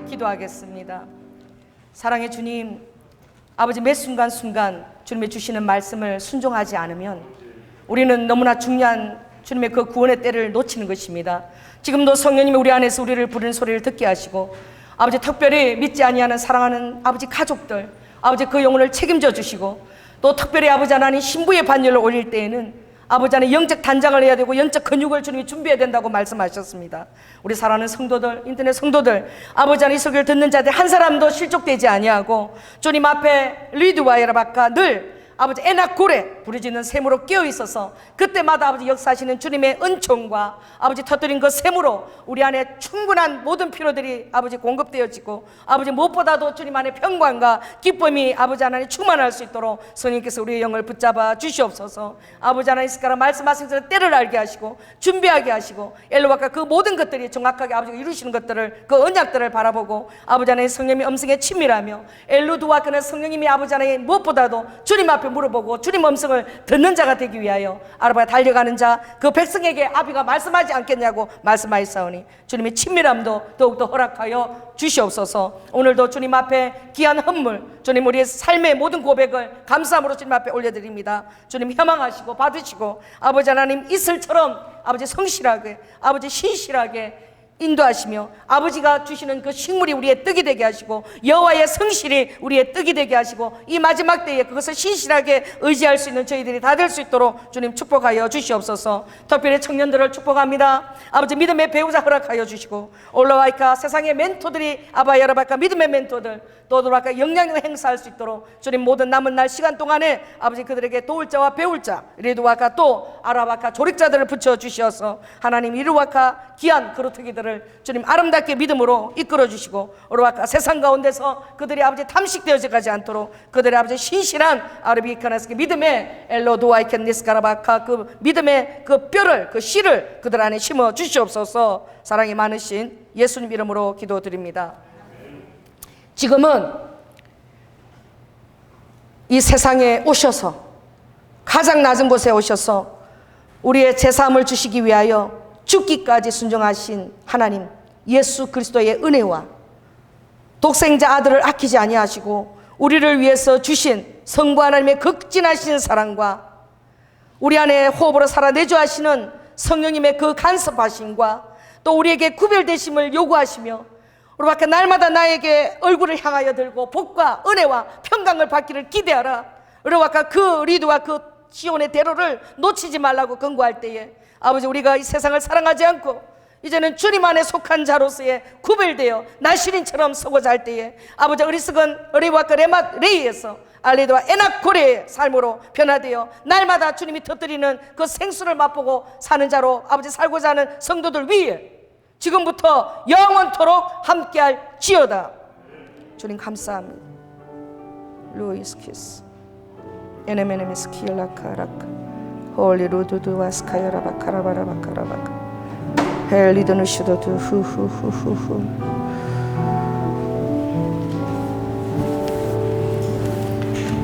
기도하겠습니다. 사랑의 주님, 아버지 매 순간순간 주님의 주시는 말씀을 순종하지 않으면 우리는 너무나 중요한 주님의 그 구원의 때를 놓치는 것입니다. 지금도 성령님이 우리 안에서 우리를 부르는 소리를 듣게 하시고, 아버지 특별히 믿지 아니하는 사랑하는 아버지 가족들, 아버지 그 영혼을 책임져 주시고, 또 특별히 아버지 하나님 신부의 반열을 올릴 때에는 아버지 하나님 영적 단장을 해야 되고 영적 근육을 주님이 준비해야 된다고 말씀하셨습니다. 우리 사랑하는 성도들, 인터넷 성도들, 아버지 하나님 이 설교를 듣는 자들 한 사람도 실족되지 아니하고 주님 앞에 리드와 여라바카 늘 아버지 에낙고레 부르짖는 샘으로 깨어 있어서 그때마다 아버지 역사하시는 주님의 은총과 아버지 터뜨린 그 샘으로 우리 안에 충분한 모든 필요들이 아버지 공급되어지고, 아버지 무엇보다도 주님 안에 평강과 기쁨이 아버지 하나님 충만할 수 있도록 성령께서 우리의 영을 붙잡아 주시옵소서. 아버지 하나님 스가라 말씀하신 대로 때를 알게 하시고 준비하게 하시고, 엘로와카 그 모든 것들이 정확하게 아버지가 이루시는 것들을, 그 언약들을 바라보고 아버지 하나님 성령님의 음성에 친밀하며 엘루두와카는 성령님이 아버지 하나님 무엇보다도 주님 앞에 물어보고 주님 음성을 듣는 자가 되기 위하여 아르바에 달려가는 자 그 백성에게 아비가 말씀하지 않겠냐고 말씀하였사오니 주님의 친밀함도 더욱더 허락하여 주시옵소서. 오늘도 주님 앞에 귀한 헌물, 주님 우리의 삶의 모든 고백을 감사함으로 주님 앞에 올려드립니다. 주님 협망하시고 받으시고 아버지 하나님 이슬처럼 아버지 성실하게, 아버지 신실하게 인도하시며 아버지가 주시는 그 식물이 우리의 떡이 되게 하시고 여호와의 성실이 우리의 떡이 되게 하시고 이 마지막 때에 그것을 신실하게 의지할 수 있는 저희들이 다 될 수 있도록 주님 축복하여 주시옵소서. 특별히 청년들을 축복합니다. 아버지 믿음의 배우자 허락하여 주시고, 올라와이카 세상의 멘토들이 아바 여러바카 믿음의 멘토들 또도라카 영향력 행사할 수 있도록 주님 모든 남은 날 시간 동안에 아버지 그들에게 도울 자와 배울 자 리드와카 또 아라바카 조력자들을 붙여 주셔서 하나님 이루와카 귀한 그루트기들을 주님 아름답게 믿음으로 이끌어 주시고, 오르와카 세상 가운데서 그들이 아버지 탐식되어져 가지 않도록 그들의 아버지 신실한 아르비카나스의 믿음의 엘로도아이켄니스카라바카 그 믿음의 그 뼈를, 그 씨를 그들 안에 심어 주시옵소서. 사랑이 많으신 예수님 이름으로 기도드립니다. 지금은 이 세상에 오셔서 가장 낮은 곳에 오셔서 우리의 제사함을 주시기 위하여 죽기까지 순종하신 하나님 예수 그리스도의 은혜와 독생자 아들을 아끼지 아니하시고 우리를 위해서 주신 성부 하나님의 극진하신 사랑과 우리 안에 호흡으로 살아내줘 하시는 성령님의 그 간섭하심과 또 우리에게 구별되심을 요구하시며 우리밖에 날마다 나에게 얼굴을 향하여 들고 복과 은혜와 평강을 받기를 기대하라. 우리와까 그 리드와 그 시온의 대로를 놓치지 말라고 권고할 때에 아버지 우리가 이 세상을 사랑하지 않고 이제는 주님 안에 속한 자로서의 구별되어 나시린처럼 서고자 할 때에 아버지 어리석은 어리와까 레맛 레이에서 알리드와 에낙고레의 삶으로 변화되어 날마다 주님이 터뜨리는 그 생수를 맛보고 사는 자로 아버지 살고자 하는 성도들 위에 지금부터 영원토록 함께할 지어다. 주님 감사합니다. 루이스 키스 에네메네미스 키엘라카라카 홀리 루두두 와스카야라바카라바라바카라바카 헬리드누 슈도두 후후후후후.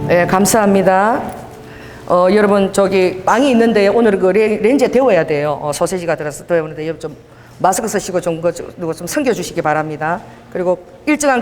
네, 감사합니다. 여러분 저기 빵이 있는데 오늘 그 렌즈에 데워야 돼요. 소세지가 들어서 데우는데 여러분 좀 마스크 쓰시고 좀 누가 좀 섬겨 주시기 바랍니다. 그리고 일정한